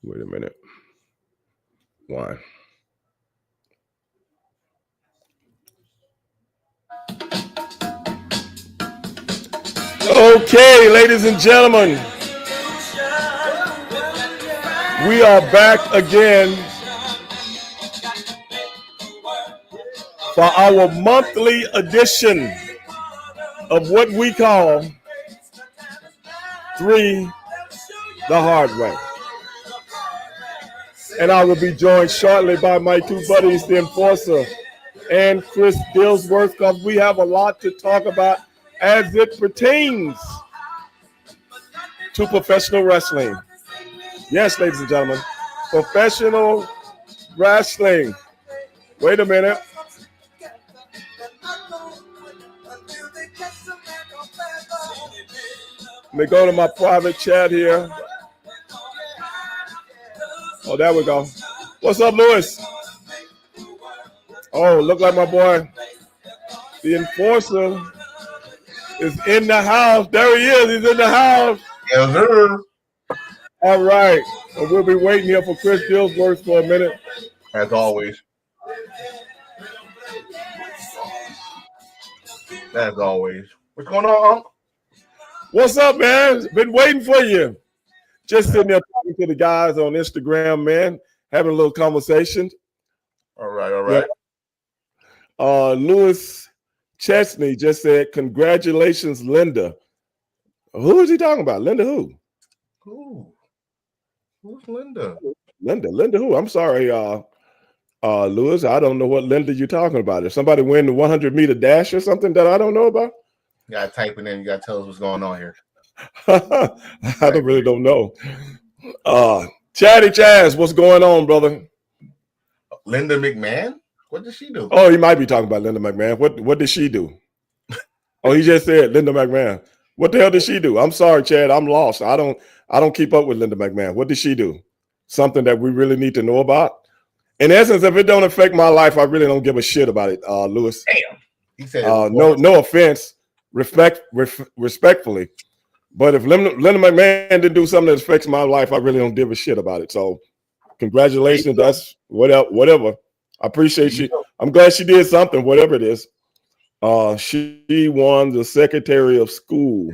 Wait a minute. Why? Okay, ladies and gentlemen, we are back again for our monthly edition of what we call Three the Hard Way. And I will be joined shortly by my two buddies, the Enforcer and Chris Dillsworth, because we have a lot to talk about as it pertains to professional wrestling. Yes, ladies and gentlemen, professional wrestling. Wait a minute. Let me go to my private chat here. Oh, there we go. What's up, Lewis? Oh, look like my boy, the Enforcer, is in the house. There he is. He's in the house. Yes, sir. All right. Well, we'll be waiting here for Chris Dillsworth for a minute. As always. As always. What's going on, Unc? What's up, man? Been waiting for you. Just sitting there talking to the guys on Instagram, man. Having a little conversation. All right. Yeah. Lewis Chesney just said, "Congratulations, Linda." Who is he talking about? Linda who? Who's Linda? Linda who? I'm sorry, Lewis. I don't know what Linda you're talking about. If somebody win the 100-meter dash or something that I don't know about? You gotta type it in. You gotta tell us what's going on here. I really don't know. Chatty Chaz, what's going on, brother? Linda McMahon? What did she do? Oh, he might be talking about Linda McMahon. What did she do? Oh, he just said Linda McMahon. What the hell did she do? I'm sorry, Chad. I'm lost. I don't keep up with Linda McMahon. What did she do? Something that we really need to know about? In essence, if it don't affect my life, I really don't give a shit about it, Lewis. Damn. He said no offense, respectfully. But if Linda McMahon didn't do something that affects my life, I really don't give a shit about it. So congratulations. That's whatever. I appreciate you. I'm glad she did something, whatever it is. She won the Secretary of School.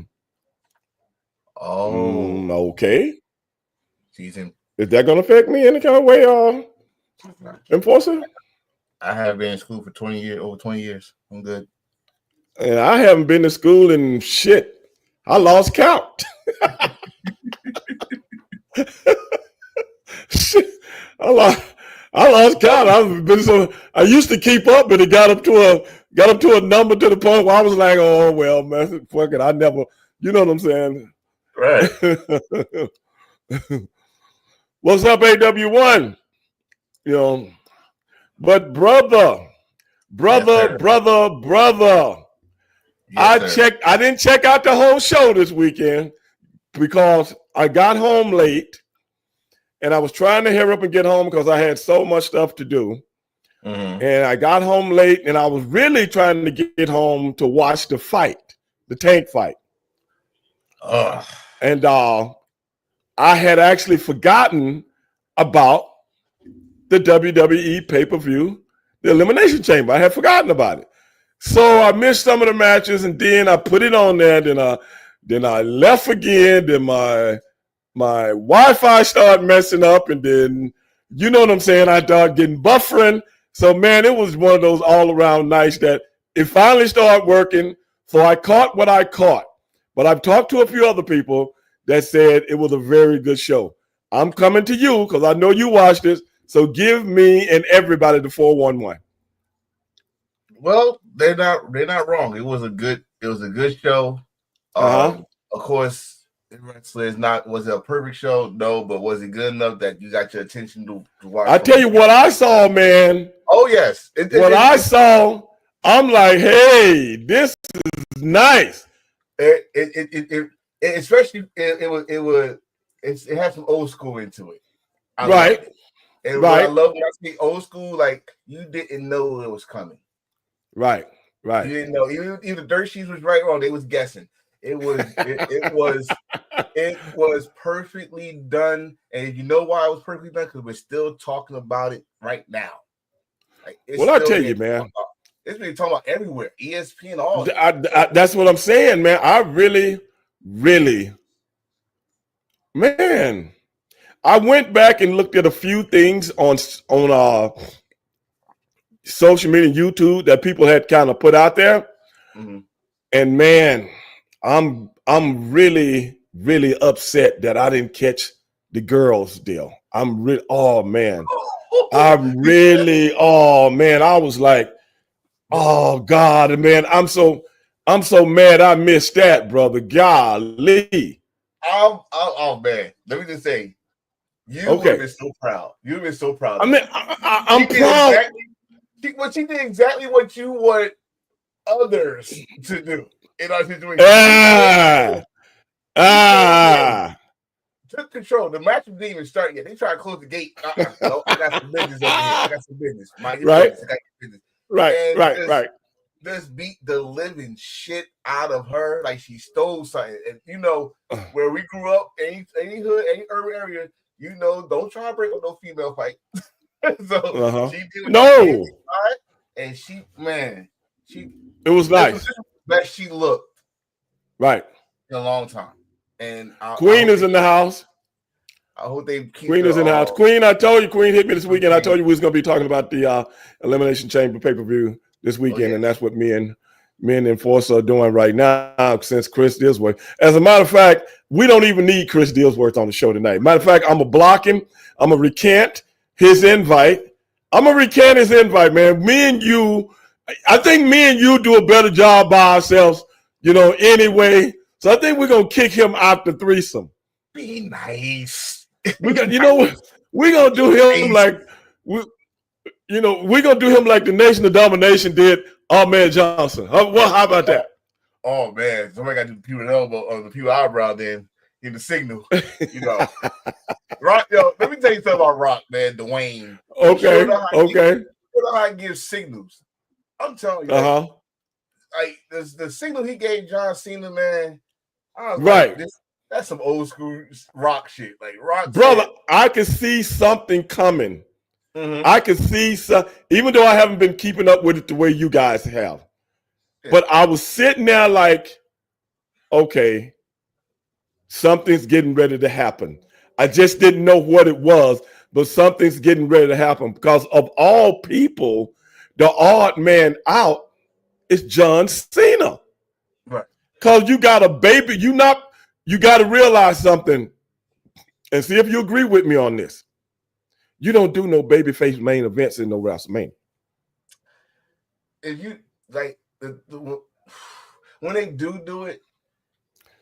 Oh. Okay. Season. Is that going to affect me in any kind of way, Enforcer? I have been in school for over 20 years. I'm good. And I haven't been to school in shit. I lost count. Shit. I lost count. I used to keep up, but it got up to a number to the point where I was like, oh well, man, fuck it. I never, you know what I'm saying? Right. What's up, AW1? You know, but brother. Yes, I didn't check out the whole show this weekend because I got home late and I was trying to hurry up and get home because I had so much stuff to do. Mm-hmm. And I got home late and I was really trying to get home to watch the fight, the tank fight. And I had actually forgotten about the WWE pay-per-view, the Elimination Chamber. I had forgotten about it. So I missed some of the matches, and then I put it on there. Then I left again. Then my Wi-Fi started messing up, and then you know what I'm saying. I started getting buffering. So man, it was one of those all-around nights that it finally started working. So I caught what I caught. But I've talked to a few other people that said it was a very good show. I'm coming to you because I know you watched this. So give me and everybody the 411. Well, they're not wrong. It was a good show. Of course, wrestling was it a perfect show? No, but was it good enough that you got your attention to watch? I tell you what I saw, man. Oh yes, I saw, I'm like, hey, this is nice. It especially it had some old school into it. Right. And what I love when I see old school, like you didn't know it was coming. Right. You didn't know. Either Dirt Sheets was right or wrong. They was guessing. It was perfectly done. And you know why it was perfectly done? Because we're still talking about it right now. Like, well, I tell you, man, it's been talking about everywhere. ESPN, all. That's what I'm saying, man. I really, man. I went back and looked at a few things on social media, YouTube that people had kind of put out there, and man, I'm really upset that I didn't catch the girls deal. I'm really, oh man, I was like, oh God, man, I'm so mad I missed that, brother. Golly. Oh man, let me just say, you would have been so proud. You've been so proud. I mean, I'm proud. She did exactly what you want others to do in our situation. Took control. The match didn't even start yet. They tried to close the gate. No, I got some business over here. I got some business. Right. Just beat the living shit out of her like she stole something. And you know, where we grew up, any hood, any urban area, you know, don't try to break up no female fight. So she did no. And it was nice. Best she looked right in a long time. And Queen is in the house. I hope they keep Queen is in the house. Queen, I told you, Queen hit me this weekend. I told you we was going to be talking about the Elimination Chamber pay-per-view this weekend, and that's what me and Enforcer are doing right now since Chris Dillsworth. As a matter of fact, we don't even need Chris Dillsworth on the show tonight. Matter of fact, I'm going to block him. I'm going to recant his invite. Man. Me and you, I think me and you do a better job by ourselves, you know, anyway. So I think we're going to kick him out the threesome. Be nice. We're going to do him like, we're going to do him like the Nation of Domination did Ahmed Johnson. How about that? Oh, man. Somebody got to do the Pew elbow or the Pew eyebrow then in the signal. You know. Rock, let me tell you something about Rock, man. Dwayne. Okay. You know how he gives signals. I'm telling you. Like the signal he gave John Cena, man. I was like, that's some old school Rock shit. Like Rock, brother, I can see something coming. I can see some, even though I haven't been keeping up with it the way you guys have. Yeah. But I was sitting there like, okay, something's getting ready to happen. I just didn't know what it was, but something's getting ready to happen because of all people, the odd man out is John Cena. Right. Because you got a baby, you got to realize something and see if you agree with me on this. You don't do no babyface main events in no WrestleMania. If you like when they do it,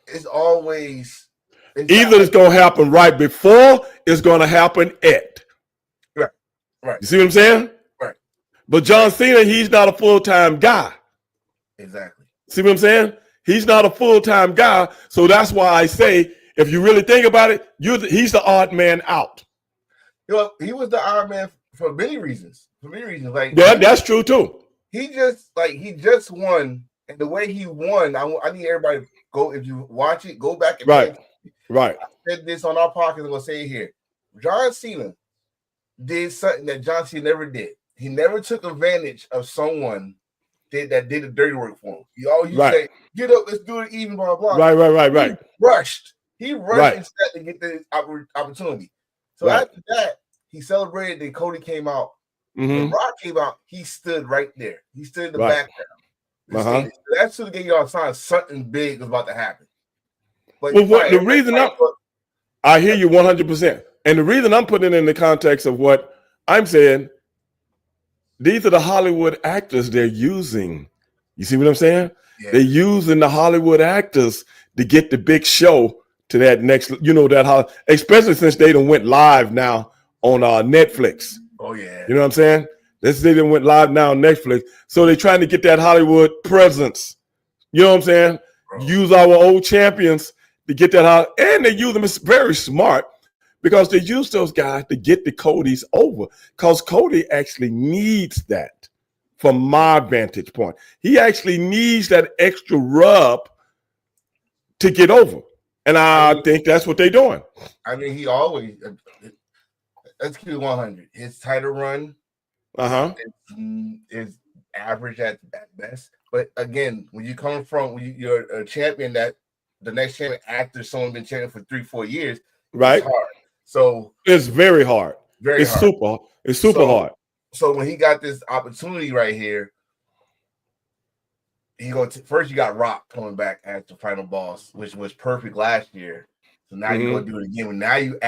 it's always either it's going to happen right before, it's going to happen at. Right. You see what I'm saying? Right. But John Cena, he's not a full-time guy. Exactly. See what I'm saying? He's not a full-time guy. So that's why I say, if you really think about it, he's the odd man out. You know, he was the odd man for many reasons. Like, yeah, that's true too. He just won. And the way he won, I need everybody to go, if you watch it, go back and right. I said this on our podcast, I'm going to say it here. John Cena did something that John Cena never did. He never took advantage of someone that did the dirty work for him. He always say, get up, let's do it even, blah, blah. Right. He rushed instead to get the opportunity. So after that, he celebrated that Cody came out. When Rock came out, he stood right there. He stood in the background. That's to get y'all a sign something big was about to happen. But the reason I hear you 100%. And the reason I'm putting it in the context of what I'm saying, these are the Hollywood actors they're using. You see what I'm saying? Yeah. They're using the Hollywood actors to get the big show to that next, especially since they done went live now on Netflix. Oh, yeah. You know what I'm saying? They done went live now on Netflix. So they're trying to get that Hollywood presence. You know what I'm saying? Bro. Use our old champions to get that, and they use them. It's very smart because they use those guys to get the Codys over because Cody actually needs that from my vantage point. He actually needs that extra rub to get over. And I think that's what they're doing. I mean, he always, let's keep it 100. His title run is average at best. But again, when you come from, when you're a champion that the next champion after someone's been champion for 3-4 years, right? It's hard. So it's very hard. Very hard. It's super hard. So when he got this opportunity right here, first you got Rock coming back as the final boss, which was perfect last year. So now you're gonna do it again. But now you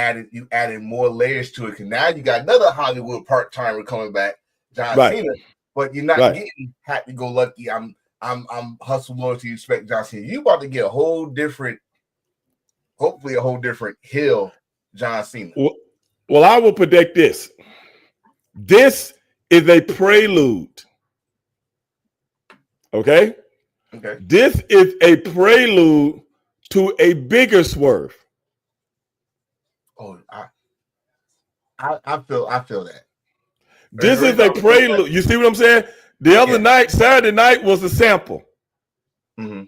added more layers to it, because now you got another Hollywood part-timer coming back, John Cena. But you're not getting happy-go-lucky. I'm hustle loyalty, respect John Cena. You about to get hopefully a whole different hill, John Cena. Well, I will predict this. This is a prelude. Okay? Okay. This is a prelude to a bigger swerve. Oh, I feel that. This is a prelude. You see what I'm saying? The other night, Saturday night, was a sample. Mm-hmm.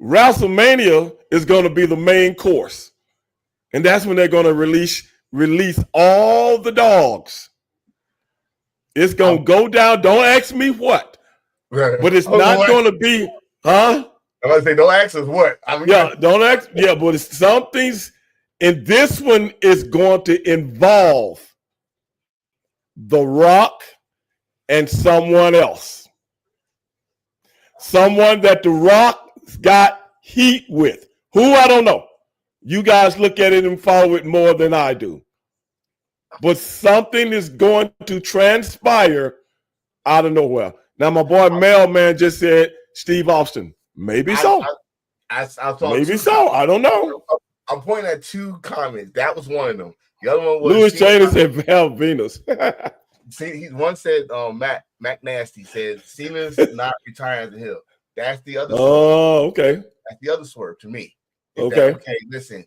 WrestleMania is going to be the main course. And that's when they're going to release all the dogs. It's going to go down. Don't ask me what. But it's not going to be, huh? I'm going to say, don't ask us what. Don't ask. Yeah, but it's some things. And this one is going to involve The Rock and someone else. Someone that The Rock got heat with. Who, I don't know. You guys look at it and follow it more than I do. But something is going to transpire out of nowhere. Now, my boy Mailman just said Steve Austin. Maybe so. Maybe so. I don't know. I'm pointing at two comments. That was one of them. The other one was Louis Chandler said Val Venus. See, one said Mac Nasty said Cena's not retiring the hill. That's the other. Okay. That's the other swerve to me. Okay. Listen,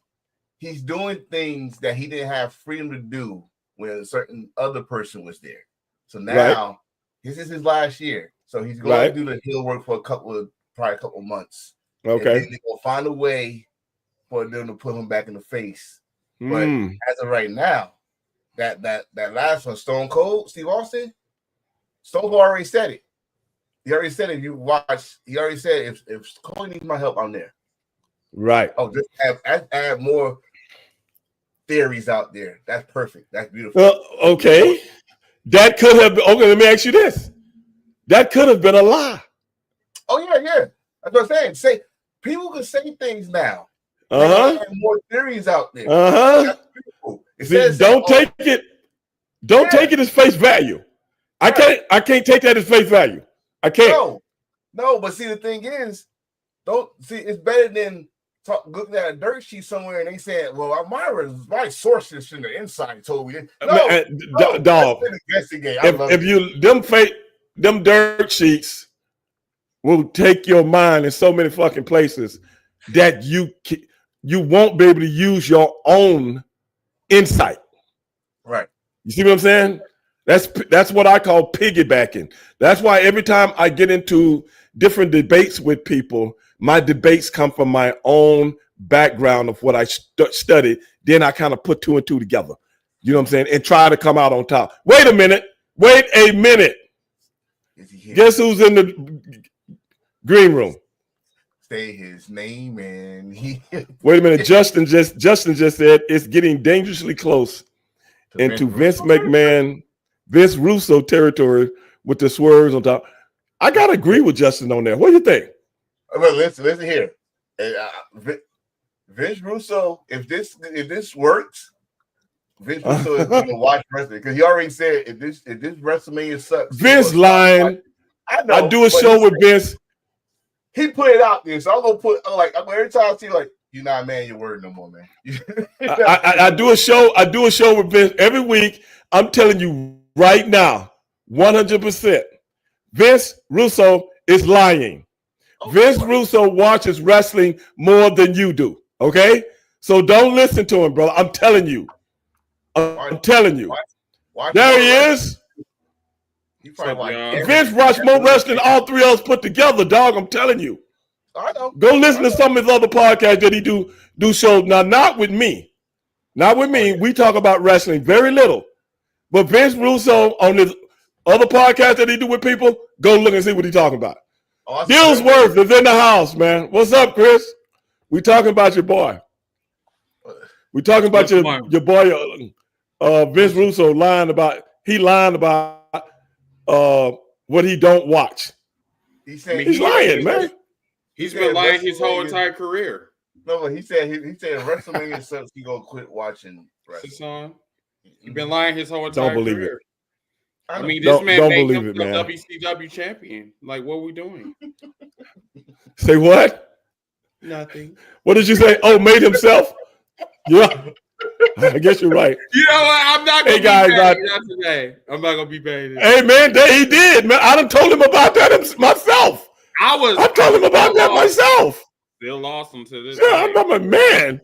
he's doing things that he didn't have freedom to do when a certain other person was there. So now this is his last year. So he's going to do the hill work for probably a couple months. Okay. And then they will find a way for them to put him back in the face. But as of right now, that last one, Stone Cold, Steve Austin, Stone Cold already said it. He already said if you watch, he already said if Cole needs my help, I'm there. Right. Oh, just add more theories out there. That's perfect. That's beautiful. Well, okay. That could have been, okay, let me ask you this. That could have been a lie. Oh, yeah. That's what I'm saying. People can say things now. More theories out there. That's beautiful. Don't take it as face value. I can't take that as face value. I can't. No, but see, the thing is, it's better than looking at a dirt sheet somewhere and they saying, well, my sources from the inside told me this. Dog. Investigate. If them dirt sheets will take your mind in so many fucking places that you won't be able to use your own insight. Right. You see what I'm saying? That's what I call piggybacking. That's why every time I get into different debates with people, my debates come from my own background of what I studied. Then I kind of put two and two together. You know what I'm saying? And try to come out on top. Wait a minute. Guess who's in the green room? Say his name and Wait a minute. Justin just said it's getting dangerously close into Vince McMahon, Vince Russo territory with the swerves on top. I gotta agree with Justin on that. What do you think? Well, listen here. Vince Russo, if this works, Vince Russo is going to watch wrestling because he already said if this WrestleMania sucks. Vince lying. I do a show with Vince. He put it out there, so I'm gonna every time I see you're not a man your word no more, man. I do a show with Vince every week. I'm telling you right now, 100%. Vince Russo is lying. Vince Russo watches wrestling more than you do. Okay, so don't listen to him, brother. I'm telling you. There he is. Vince watched more wrestling than all three of us put together, dog. I'm telling you. I know. Go listen to some of his other podcasts that he do shows. Now, not with me. Not with me. We talk about wrestling very little. But Vince Russo on his other podcast that he do with people, go look and see what he's talking about. Dillsworth is in the house, man. What's up, Chris? We talking about your boy. We talking about your boy Vince Russo lying about what he don't watch. He's lying, man. He's been lying his whole entire career. No, but he said WrestleMania sucks. He gonna quit watching wrestling. He's been lying his whole entire career. Don't believe it. I mean, this man made him the WCW champion. Like, what are we doing? Say what? Nothing. What did you say? Oh, made himself? Yeah. I guess you're right. You know what? I'm not going to be paid today. I'm not going to be paid. Hey, man, he did, man. I done told him about that myself. I told him about that myself. Still awesome to this. Yeah, I'm like, man,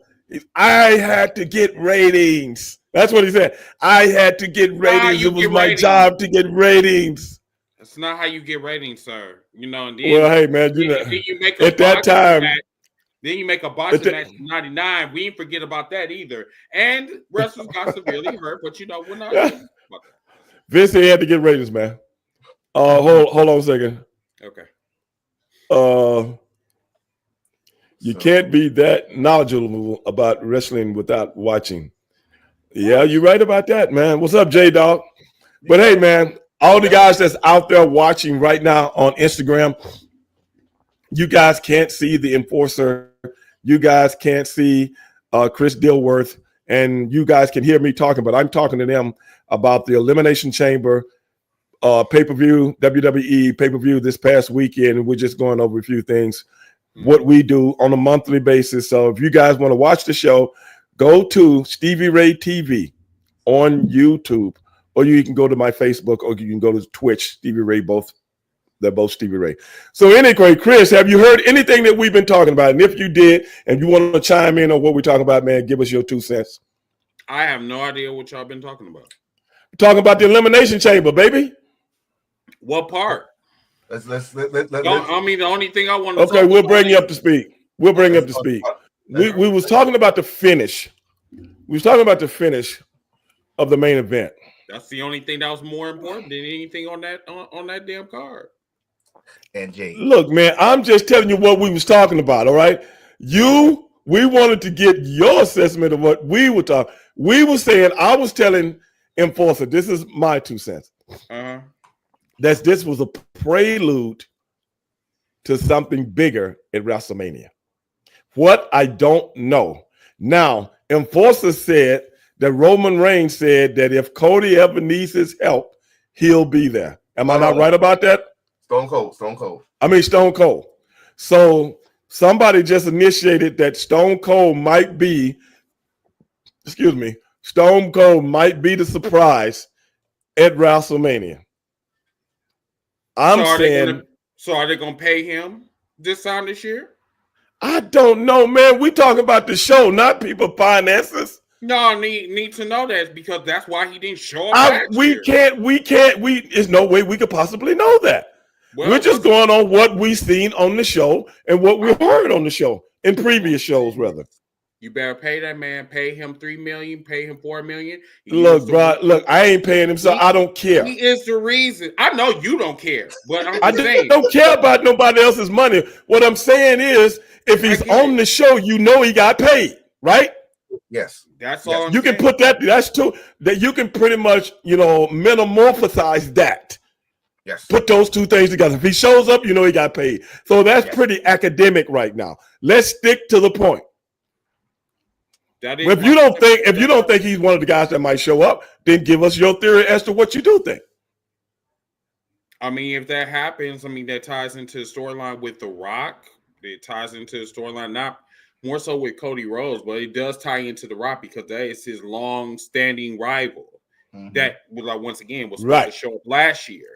I had to get ratings. That's what he said. I had to get ratings. It was my job to get ratings. That's not how you get ratings, sir. You know, and then, well, hey, man, you know, at that time. Then you make a boxing match in 99. We didn't forget about that either. And wrestlers got severely hurt, but you know, we're not about that. Vince had to get ratings, man. Hold on a second. Okay. You can't be that knowledgeable about wrestling without watching. Yeah, you're right about that, man. What's up, J-Dog? But hey, man, all the guys that's out there watching right now on Instagram, you guys can't see the Enforcer. You guys can't see Chris Dillworth, and you guys can hear me talking, but I'm talking to them about the Elimination Chamber pay-per-view, WWE pay-per-view this past weekend, and we're just going over a few things, what we do on a monthly basis. So if you guys want to watch the show, go to Stevie Ray TV on YouTube, or you can go to my Facebook, or you can go to Twitch, Stevie Ray, they're both Stevie Ray. So anyway, Chris, have you heard anything that we've been talking about? And if you did, and you want to chime in on what we're talking about, man, give us your 2 cents. I have no idea what y'all been talking about. We're talking about the Elimination Chamber, baby. What part? Let's I mean, the only thing I want to okay, we'll bring you up to speed. We'll bring you up to speed. We was talking about the finish. We was talking about the finish of the main event. That's the only thing that was more important than anything on that damn card. And Jay, look, man, I'm just telling you what we was talking about. All right, we wanted to get your assessment of what we were talking. We were saying, I was telling Enforcer, this is my 2 cents. That this was a prelude to something bigger at WrestleMania. What, I don't know. Now, Enforcer said that Roman Reigns said that if Cody ever needs his help, he'll be there. Am I not right about that? Stone Cold. I mean, Stone Cold. So somebody just initiated that Stone Cold might be the surprise at WrestleMania. So are they going to pay him this time this year? I don't know, man. We talking about the show, not people finances. No, I need to know that, because that's why he didn't show up. There's no way we could possibly know that. Well, we're just going on what we've seen on the show and what we heard on the show in previous shows, rather. You better pay that man. Pay him $3 million. Pay him $4 million. Look, bro. Look, I ain't paying him, so I don't care. He is the reason. I know you don't care, but I don't care about nobody else's money. What I'm saying is, if he's on the show, you know he got paid, right? Yes, that's all. You can put that. That's true. That you can pretty much, metamorphosize that. Yes. Put those two things together. If he shows up, you know he got paid. So that's pretty academic right now. Let's stick to the point. If you don't think he's one of the guys that might show up, then give us your theory as to what you do think. I mean, if that happens, that ties into the storyline with The Rock. It ties into the storyline, not more so with Cody Rhodes, but it does tie into The Rock because that is his long-standing rival. That, once again, was supposed to show up last year.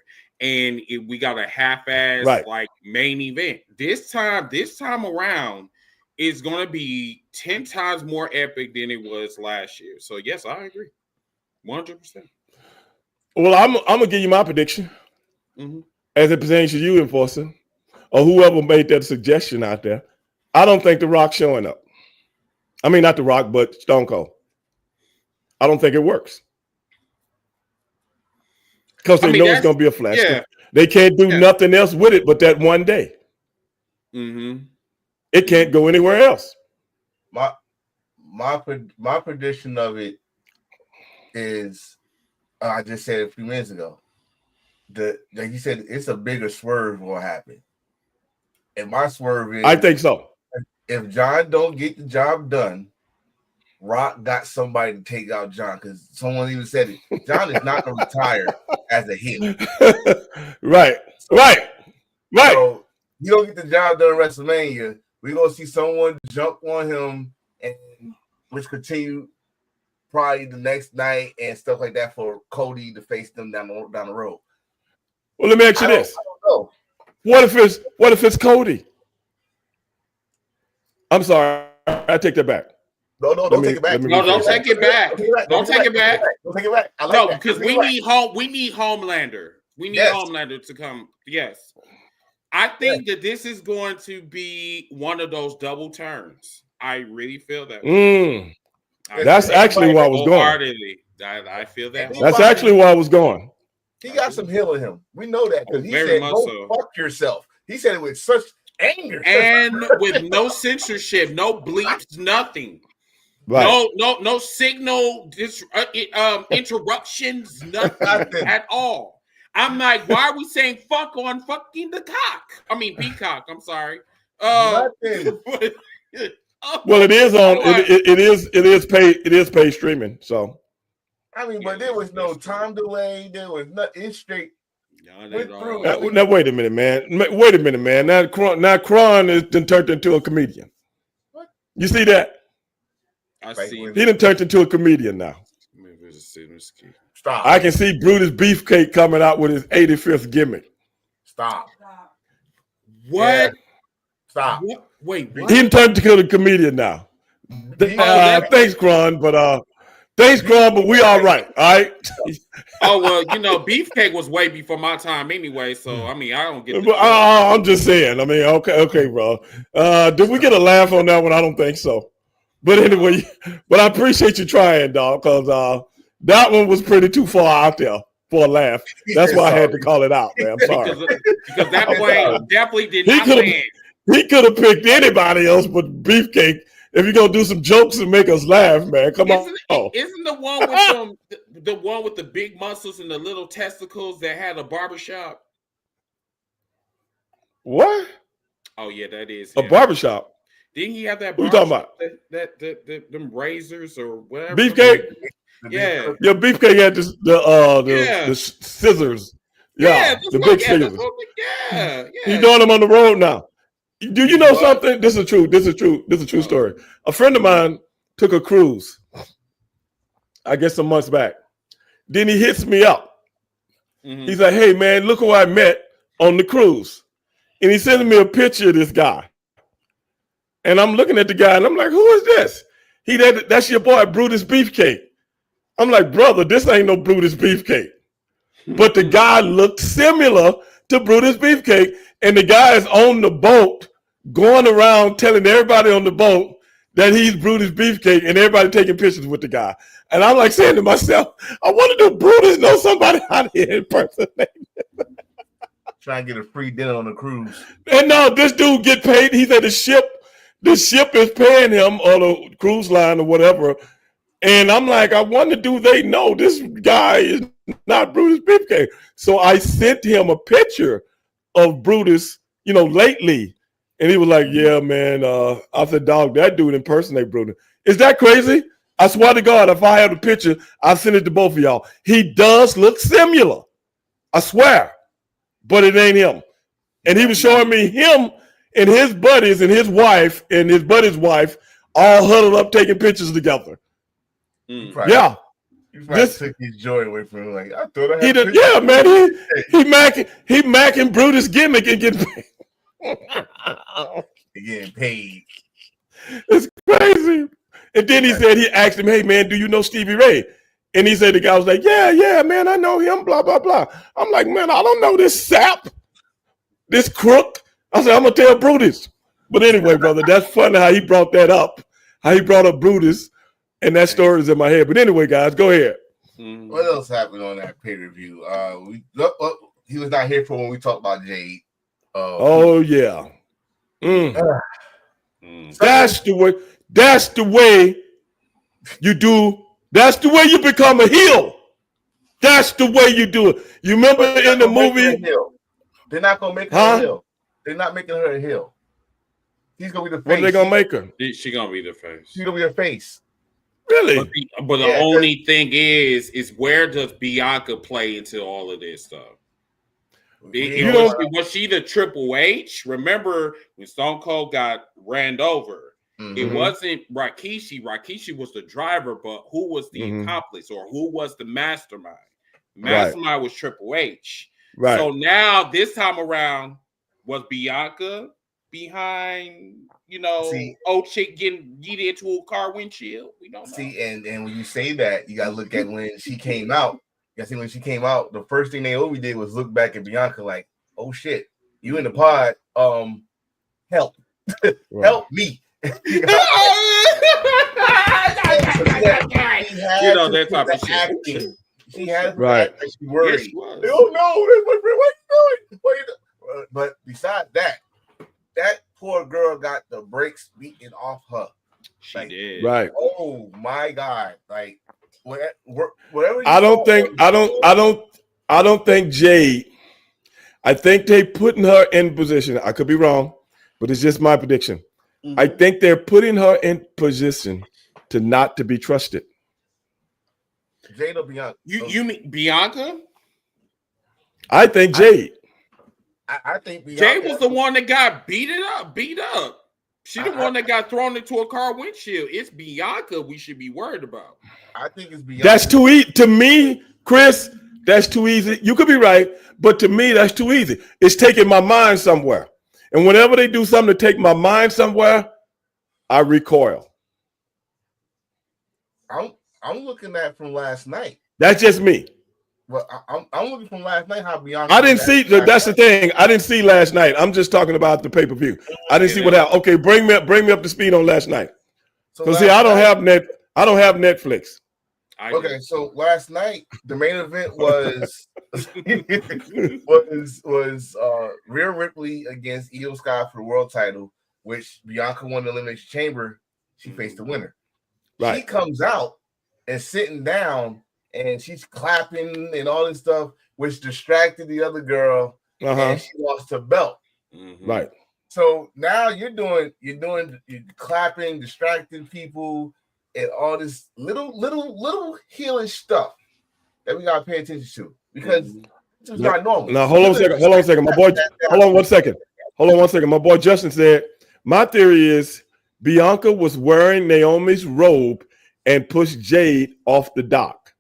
And we got a half-ass main event. This time around, it's going to be 10 times more epic than it was last year. So, yes, I agree. 100%. Well, I'm going to give you my prediction as it pertains to you, Enforcer. or whoever made that suggestion out there, I don't think The Rock showing up. I mean, not The Rock, but Stone Cold. I don't think it works. Because they know it's going to be a flash. Yeah. They can't do nothing else with it but that one day. Mm-hmm. It can't go anywhere else. My prediction of it is, I just said a few minutes ago, like you said, it's a bigger swerve will happen. And my swerve is, I think so. If John don't get the job done, Rock got somebody to take out John, because someone even said it. John is not going to retire as a heel. Right. So you don't get the job done at WrestleMania, we're going to see someone jump on him, and which continue probably the next night and stuff like that for Cody to face them down the road. Well, let me ask you this. I don't know. What if it's Cody? I'm sorry. I take that back. No, don't take it back. No, don't take it back. Don't take it back. Don't take it back. No, because we need Homelander. We need Homelander to come. Yes. I think that this is going to be one of those double turns. I really feel that. That's actually where I was going. I feel that. That's actually where I was going. He got some heel in him. We know that because he Very said, much "Go so. fuck yourself." He said it with such anger and with no censorship, no bleeps, nothing. Right. No signal interruptions, nothing at all. I'm like, why are we saying fuck on fucking the cock? I mean, peacock. I'm sorry. Nothing. Well, it is on. It is paid streaming. So. I mean, but there was no time delay. There was nothing. It's straight. Now, wait a minute, man. Wait a minute, man. Now Kron is then turned into a comedian. What? You see that? I see. He done turned into a comedian now. Stop. I can see Brutus Beefcake coming out with his 85th gimmick. Stop. What? Yeah. Stop. What? Wait. What? He done turned into a comedian now. Thanks, Kron, but we all right. All right. Oh well, Beefcake was way before my time anyway. So I mean, I don't get. I'm just saying. I mean, okay, bro. Did we get a laugh on that one? I don't think so. But anyway, I appreciate you trying, dog, because that one was pretty too far out there for a laugh. That's why I had to call it out, man. I'm sorry. because that play definitely did not land. He could have picked anybody else but Beefcake. If you're gonna do some jokes and make us laugh, man, come on. Isn't the one with the one with the big muscles and the little testicles that had a barbershop? What? Oh yeah, that is a barbershop. Didn't he have that? What you talking about? That them razors or whatever. Beefcake. Yeah. Your Beefcake had the scissors. Yeah, the big scissors. Yeah. He's doing them on the road now. Do you know something? This is true. This is a true story. A friend of mine took a cruise, I guess some months back. Then he hits me up. Mm-hmm. He's like, "Hey man, look who I met on the cruise." And he's sending me a picture of this guy. And I'm looking at the guy and I'm like, "Who is this?" That's your boy Brutus Beefcake. I'm like, "Brother, this ain't no Brutus Beefcake." But the guy looked similar to Brutus Beefcake. And the guy is on the boat going around telling everybody on the boat that he's Brutus Beefcake and everybody taking pictures with the guy. And I'm like saying to myself, I wonder if Brutus knows somebody out here in person. Trying to get a free dinner on the cruise. And no, this dude get paid. He said the ship is paying him on the cruise line or whatever. And I'm like, I wonder, do they know this guy is not Brutus Beefcake? So I sent him a picture of Brutus, lately. And he was like, "Yeah, man." I said, "Dog, that dude impersonate Brutus." Is that crazy? I swear to God, if I have the picture, I'll send it to both of y'all. He does look similar. I swear. But it ain't him. And he was showing me him and his buddies and his wife and his buddy's wife all huddled up taking pictures together. Yeah. This took his joy away from him. Like, I thought I had yeah, man. He macking Brutus gimmick and getting paid. Getting paid. It's crazy. And then he asked him, "Hey man, do you know Stevie Ray?" And he said the guy was like, "Yeah, man, I know him, blah, blah, blah." I'm like, "Man, I don't know this sap, this crook, I said, I'm gonna tell Brutus. But anyway, brother, that's funny how he brought that up. How he brought up Brutus, and that story is in my head. But anyway, guys, go ahead. What else happened on that pay-per-view? He was not here for when we talked about Jade. Oh yeah. That's the way. That's the way you do. That's the way you become a heel. That's the way you do it. You remember in the movie? They're not gonna make her a heel. They're not making her a heel. He's gonna be the face. What are they gonna make her? She gonna be the face. She's gonna be a face. Really? But the only thing is where does Bianca play into all of this stuff? Was she the Triple H? Remember when Stone Cold got ran over? It wasn't Rikishi. Rikishi was the driver, but who was the accomplice or who was the mastermind? Mastermind was Triple H. Right. So now this time around, was Bianca behind, old chick getting yeeted into a car windshield? We don't know. See, and when you say that, you gotta look at when she came out. When she came out, the first thing Naomi did was look back at Bianca like, "Oh shit, you in the pod? Help, help me!" That type of shit. She has right. She worried. Yes, was. Oh no, what you doing? But besides that, that poor girl got the brakes beaten off her. She did. Right. Oh my God! Like whatever. I don't think Jade. I think they putting her in position. I could be wrong, but it's just my prediction. I think they're putting her in position to not to be trusted. Jade or Bianca? You mean Bianca? I think Jade. I think Bianca. Jade was the one that got beat up. She the one that got thrown into a car windshield. It's Bianca we should be worried about. I think it's Bianca. That's too easy to me, Chris. That's too easy. You could be right, but to me, that's too easy. It's taking my mind somewhere, and whenever they do something to take my mind somewhere, I recoil. I'm looking at from last night. That's just me. Well, I'm looking from last night how Bianca. I didn't see. That's the thing. I didn't see last night. I'm just talking about the pay-per-view. I didn't see what happened. Okay, bring me up to speed on last night. Because see, I don't have Netflix. Okay, so last night the main event was Rhea Ripley against Io Sky for the world title, which Bianca won the Elimination Chamber. She faced the winner. Right. She comes out and sitting down and she's clapping and all this stuff, which distracted the other girl, and she lost her belt. Right. So now you're clapping, distracting people, and all this little healing stuff that we gotta pay attention to because it's not normal. Now hold on a second. My boy, hold on one second. My boy Justin said, my theory is Bianca was wearing Naomi's robe and pushed Jade off the dock.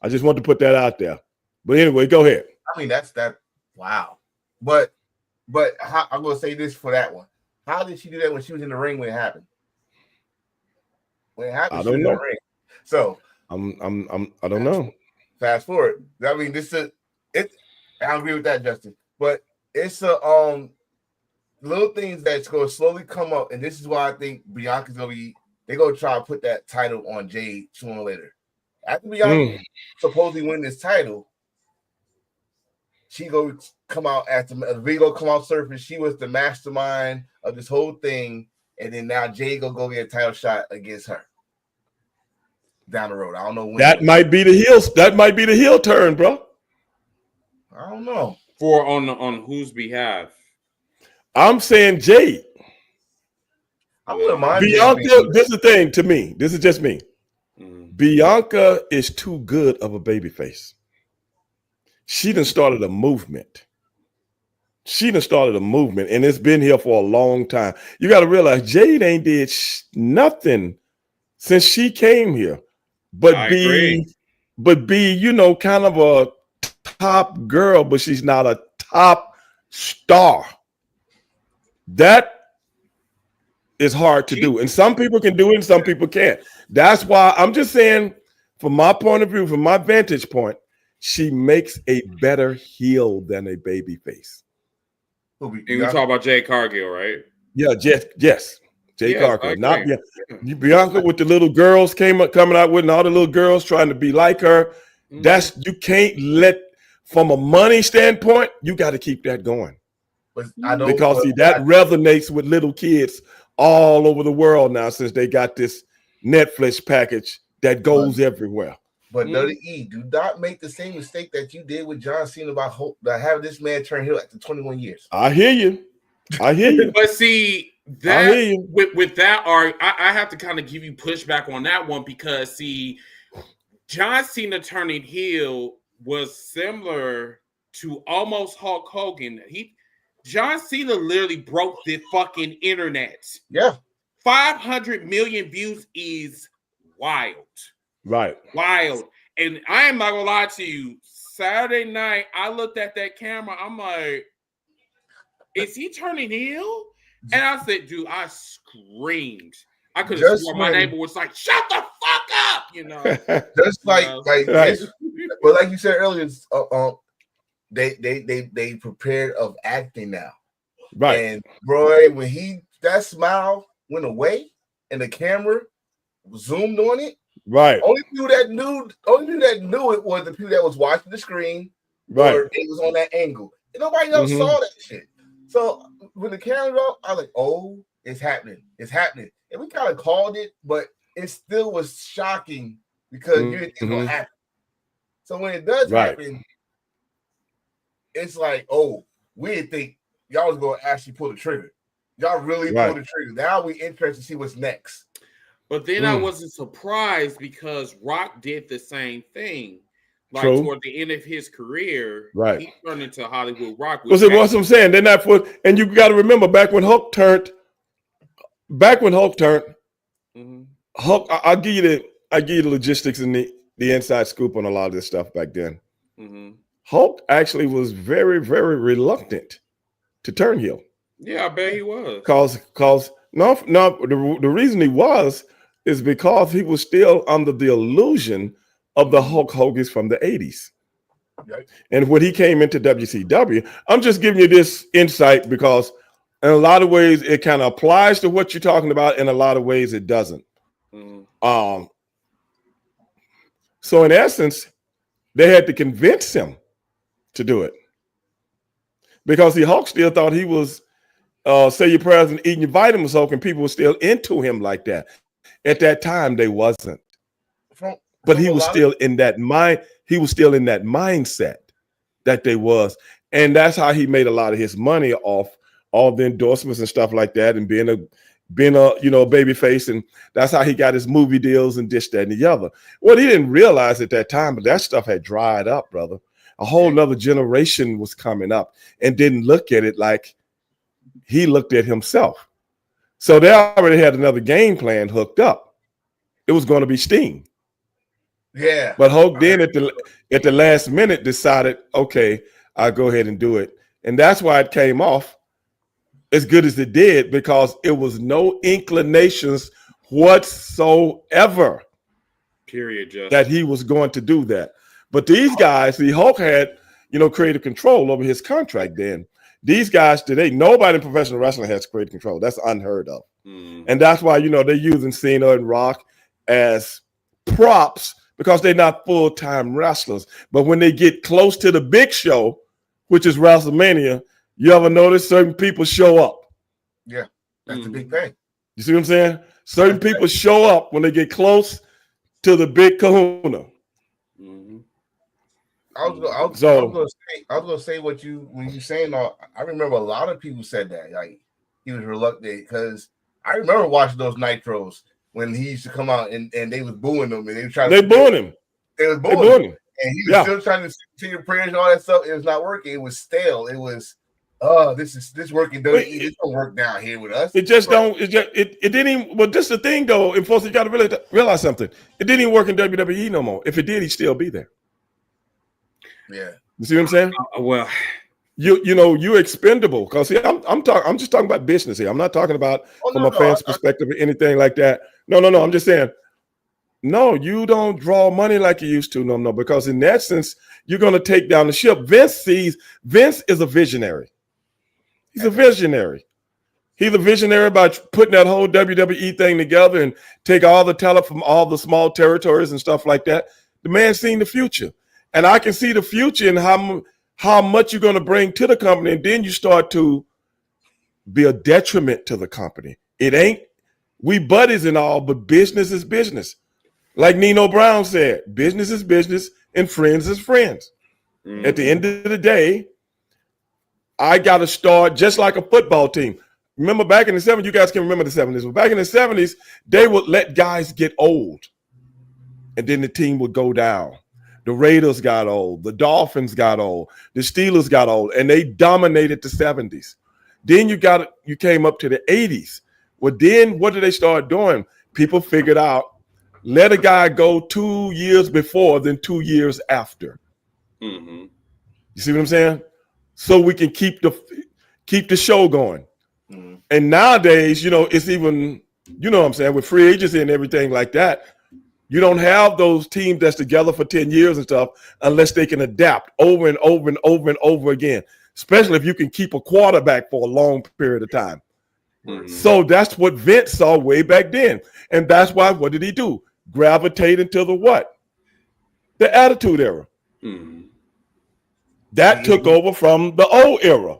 I just want to put that out there. But anyway, go ahead. I mean, that's that. Wow. But I'm gonna say this for that one. How did she do that when she was in the ring when it happened? When it happened, I don't know. So I don't know. Fast forward. I mean, I agree with that, Justin. But it's a little things that's gonna slowly come up, and this is why I think Bianca's they're gonna try to put that title on Jade sooner or later. After Bianca supposedly win this title, she go come out after the video come out surface. She was the mastermind of this whole thing, and then now Jade go get a title shot against her down the road. I don't know when. That might be the heel. That might be the heel turn, bro. I don't know. For on whose behalf? I'm saying Jade. I wouldn't mind. Bianca, this is the thing to me. This is just me. Bianca is too good of a babyface. She done started a movement. And it's been here for a long time. You got to realize Jade ain't did nothing since she came here, but be kind of a top girl, but she's not a top star. That is hard to do, and some people can do it, and some people can't. That's why I'm just saying, from my point of view, from my vantage point, she makes a better heel than a baby face. And we talk about Jade Cargill, right? Yeah, yes. Jade Cargill. Okay. Not Bianca with the little girls coming out with, and all the little girls trying to be like her. That's you can't let, from a money standpoint, you got to keep that going. But I know because that resonates with little kids all over the world now, since they got this Netflix package that goes everywhere. But WWE, do not make the same mistake that you did with John Cena about having this man turn heel after 21 years. I hear you. But see, that with that I have to kind of give you pushback on that one, because see, John Cena turning heel was similar to almost Hulk Hogan. John Cena literally broke the fucking internet. Yeah. 500 million views is wild. Right. Wild. And I am not gonna lie to you. Saturday night, I looked at that camera. I'm like, is he turning heel? And I said, dude, I screamed. I could have sworn my neighbor was like, shut the fuck up, you know. Just like you said earlier, they prepared of acting now. Right. And Roy, when that smile went away and the camera zoomed on it. Right. Only people that knew it was the people that was watching the screen. Right. Or it was on that angle. And nobody else saw that shit. So when the camera up, I was like, oh, it's happening. It's happening. And we kind of called it, but it still was shocking because you didn't think it was going to happen. So when it does happen, it's like, oh, we didn't think y'all was going to actually pull the trigger. Y'all really pulled the trigger. Now we interested to see what's next. But then I wasn't surprised because Rock did the same thing. Like toward the end of his career, he turned into Hollywood Rock. Well, see, what I'm saying, they're not for, and you got to remember back when Hulk turned, Hulk, I'll give you the logistics and the inside scoop on a lot of this stuff back then. Hulk actually was very, very reluctant to turn heel. Yeah, I bet he was. Cause the reason he was is because he was still under the illusion of the Hulk Hogan's from the 80s. Right. And when he came into WCW, I'm just giving you this insight because in a lot of ways it kind of applies to what you're talking about. In a lot of ways it doesn't. So in essence, they had to convince him to do it. Because the Hulk still thought he was say your prayers and eating your vitamins, Hulk, and people were still into him like that. At that time, they wasn't. But he was still in that mind. He was still in that mindset that they was, and that's how he made a lot of his money off all the endorsements and stuff like that, and being a baby face, and that's how he got his movie deals and this, that, and the other. What he didn't realize at that time, but that stuff had dried up, brother. A whole nother generation was coming up and didn't look at it like he looked at himself. So they already had another game plan hooked up. It was going to be Sting. Yeah. But Hulk then at the last minute decided, okay, I'll go ahead and do it. And that's why it came off as good as it did, because it was no inclinations whatsoever that he was going to do that. But these guys, the Hulk had, creative control over his contract then. These guys today, nobody in professional wrestling has creative control. That's unheard of. And that's why, they're using Cena and Rock as props because they're not full-time wrestlers. But when they get close to the big show, which is WrestleMania, you ever notice certain people show up? Yeah, that's the big thing. You see what I'm saying? Certain people show up when they get close to the big kahuna. I was gonna say when you saying all. I remember a lot of people said that like he was reluctant, because I remember watching those Nitros when he used to come out and they was booing him, and they were trying to booing him. They was booing him, and he was still trying to say your prayers and all that stuff. It was not working. It was stale. It was this working. It don't work down here with us. It just don't. It didn't even. Well, this is the thing though. And folks, you got to really realize something. It didn't even work in WWE no more. If it did, he'd still be there. Yeah, you see what I'm saying? Well, you're expendable. Because I'm just talking about business here. I'm not talking about from a fan's perspective or anything like that. No. I'm just saying, no, you don't draw money like you used to. No, because in that sense, you're going to take down the ship. Vince is a visionary. He's a visionary. He's a visionary by putting that whole WWE thing together and take all the talent from all the small territories and stuff like that. The man's seen the future. And I can see the future and how much you're going to bring to the company. And then you start to be a detriment to the company. It ain't, we buddies and all, but business is business. Like Nino Brown said, business is business and friends is friends. Mm-hmm. At the end of the day, I got to start just like a football team. Remember back in the 70s, you guys can remember the 70s, but back in the 70s, they would let guys get old and then the team would go down. The Raiders got old, the Dolphins got old, the Steelers got old, and they dominated the 70s. Then you came up to the 80s. Well, then what did they start doing? People figured out, let a guy go 2 years before than 2 years after. Mm-hmm. You see what I'm saying? So we can keep the show going. Mm-hmm. And nowadays, it's even, what I'm saying, with free agency and everything like that, you don't have those teams that's together for 10 years and stuff unless they can adapt over and over and over and over again, especially if you can keep a quarterback for a long period of time. Mm-hmm. So that's what Vince saw way back then. And that's why, what did he do? Gravitate into the what? The Attitude Era. Mm-hmm. That took over from the old era.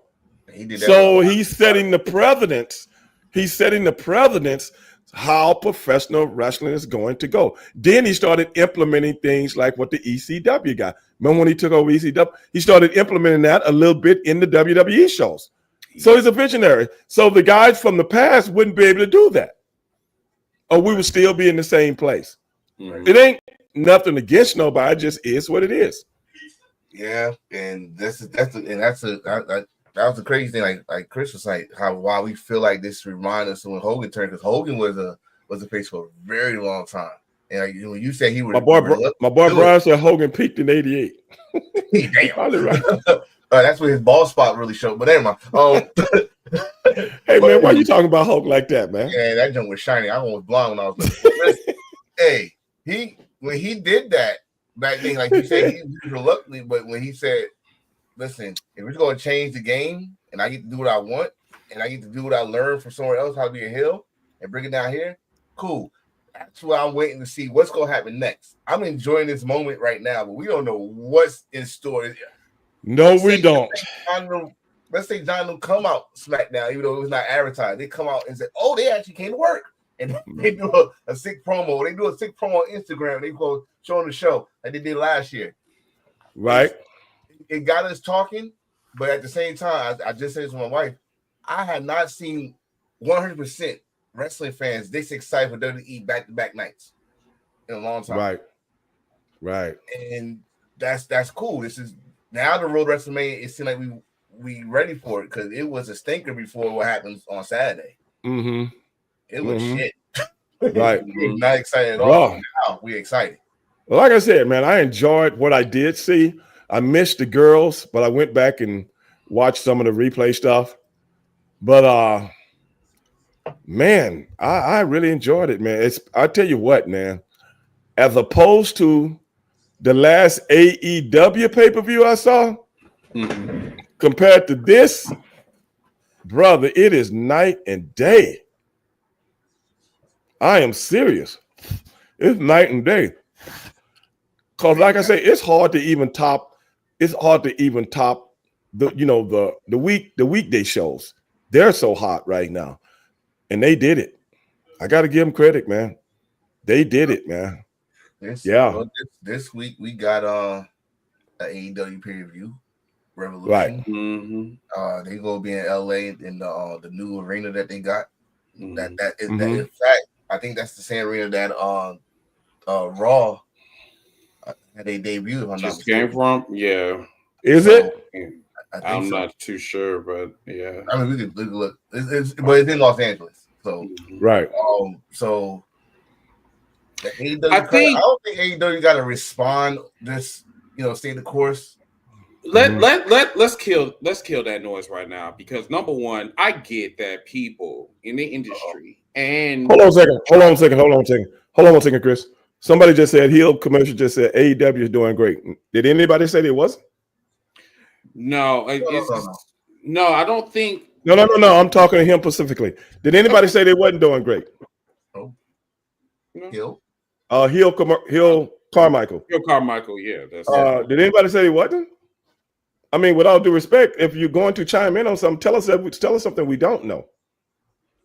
He's setting the precedence. He's setting the precedence how professional wrestling is going to go. Then he started implementing things like what the ECW got. Remember when he took over ECW? He started implementing that a little bit in the WWE shows. So he's a visionary. So the guys from the past wouldn't be able to do that, or we would still be in the same place. Mm-hmm. It ain't nothing against nobody. It just is what it is. Yeah, and that was the crazy thing. Like Chris was like, why we feel like this reminds us of when Hogan turned, because Hogan was a face for a very long time. And like, when you say he was, my boy Brian said Hogan peaked in '88. Damn, right. That's when his ball spot really showed. But anyway, hey man, why you talking about Hulk like that, man? Yeah, that junk was shiny. I was blind when I was like, hey, when he did that back then, like you said, he was reluctantly, but when he said, listen, if we're going to change the game and I get to do what I want and I get to do what I learned from somewhere else, how to be a heel and bring it down here, cool. That's what I'm waiting to see what's going to happen next. I'm enjoying this moment right now, but we don't know what's in store. No, we don't. Let's say John will come out SmackDown, even though it was not advertised. They come out and say, oh, they actually came to work. And they do a sick promo. They do a sick promo on Instagram. They go showing the show like they did last year. Right. It got us talking, but at the same time, I just said to my wife, I had not seen 100% wrestling fans this excited for WWE back-to-back nights in a long time. Right. And that's cool. This is now the road WrestleMania. It seemed like we ready for it because it was a stinker before what happens on Saturday. Mm-hmm. It was shit. Right. We're not excited at all. Now we're excited. Well, like I said, man, I enjoyed what I did see. I missed the girls, but I went back and watched some of the replay stuff. But man, I really enjoyed it, man. I tell you what, man, as opposed to the last AEW pay-per-view I saw, compared to this, brother, it is night and day. I am serious. It's night and day. Because like I say, it's hard to even top the weekday shows. They're so hot right now. And they did it. I got to give them credit, man. They did it, man. This week we got an AEW pay-per-view, Revolution. Right. Mm-hmm. They go be in LA in the new arena that they got. Mm-hmm. That in fact, I think that's the same arena that Raw had they debuted. If I'm just came from, yeah. Is it? I'm not too sure, but yeah. I mean, we could look. But it's in Los Angeles, so right. So the AEW, I don't think AEW got to respond. Just stay the course. Let's kill that noise right now, because number one, I get that people in the industry and hold on a second, Chris. Somebody just said Heel commercial just said AEW is doing great. Did anybody say it wasn't? No, no, I don't think No. I'm talking to him specifically. Did anybody say they wasn't doing great? Oh, No. Hill. Hill Carmichael. Hill Carmichael, yeah. That's Did anybody say he wasn't? I mean, with all due respect, if you're going to chime in on something, tell us something we don't know.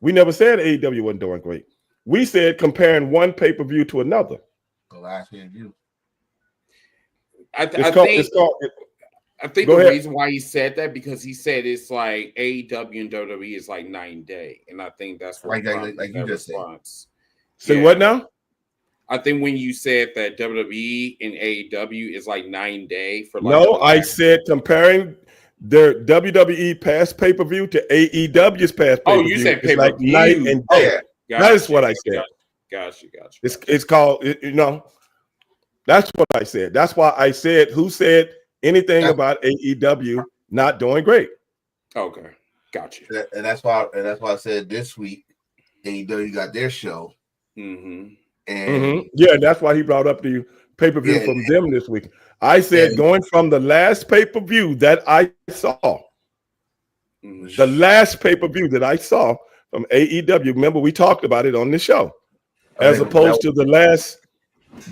We never said AEW wasn't doing great. We said comparing one pay-per-view to another. The last pay-per-view. I think Go the ahead. reason why he said that because he said it's like AEW and WWE is like night and day, and I think that's what like you just said. Say what now? I think when you said that WWE and AEW is like night and day for like no, I said comparing their WWE past pay-per-view to AEW's past pay-per-view. Oh, you said pay-per-view. Like night and day. That is what I said. Gotcha. It's called, that's what I said. That's why I said who said anything about AEW not doing great. Okay, gotcha. And that's why I said this week AEW got their show. Mm-hmm. And that's why he brought up the pay-per-view from them this week. I said going from the last pay-per-view that I saw, the last pay-per-view that I saw from AEW, remember we talked about it on the show, as opposed to the last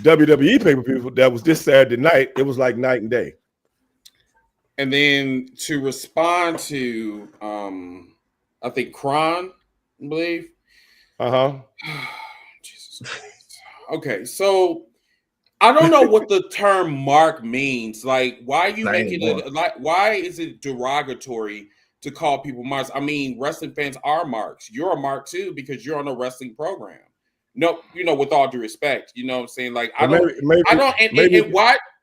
WWE pay-per-view that was this Saturday night, it was like night and day. And then to respond to, I think Kron, I believe. Jesus Christ. Okay, so I don't know what the term mark means. Like, why are you making it like? Why is it derogatory to call people marks? I mean, wrestling fans are marks. You're a mark too because you're on a wrestling program. No, with all due respect, you know what I'm saying? Like, I don't.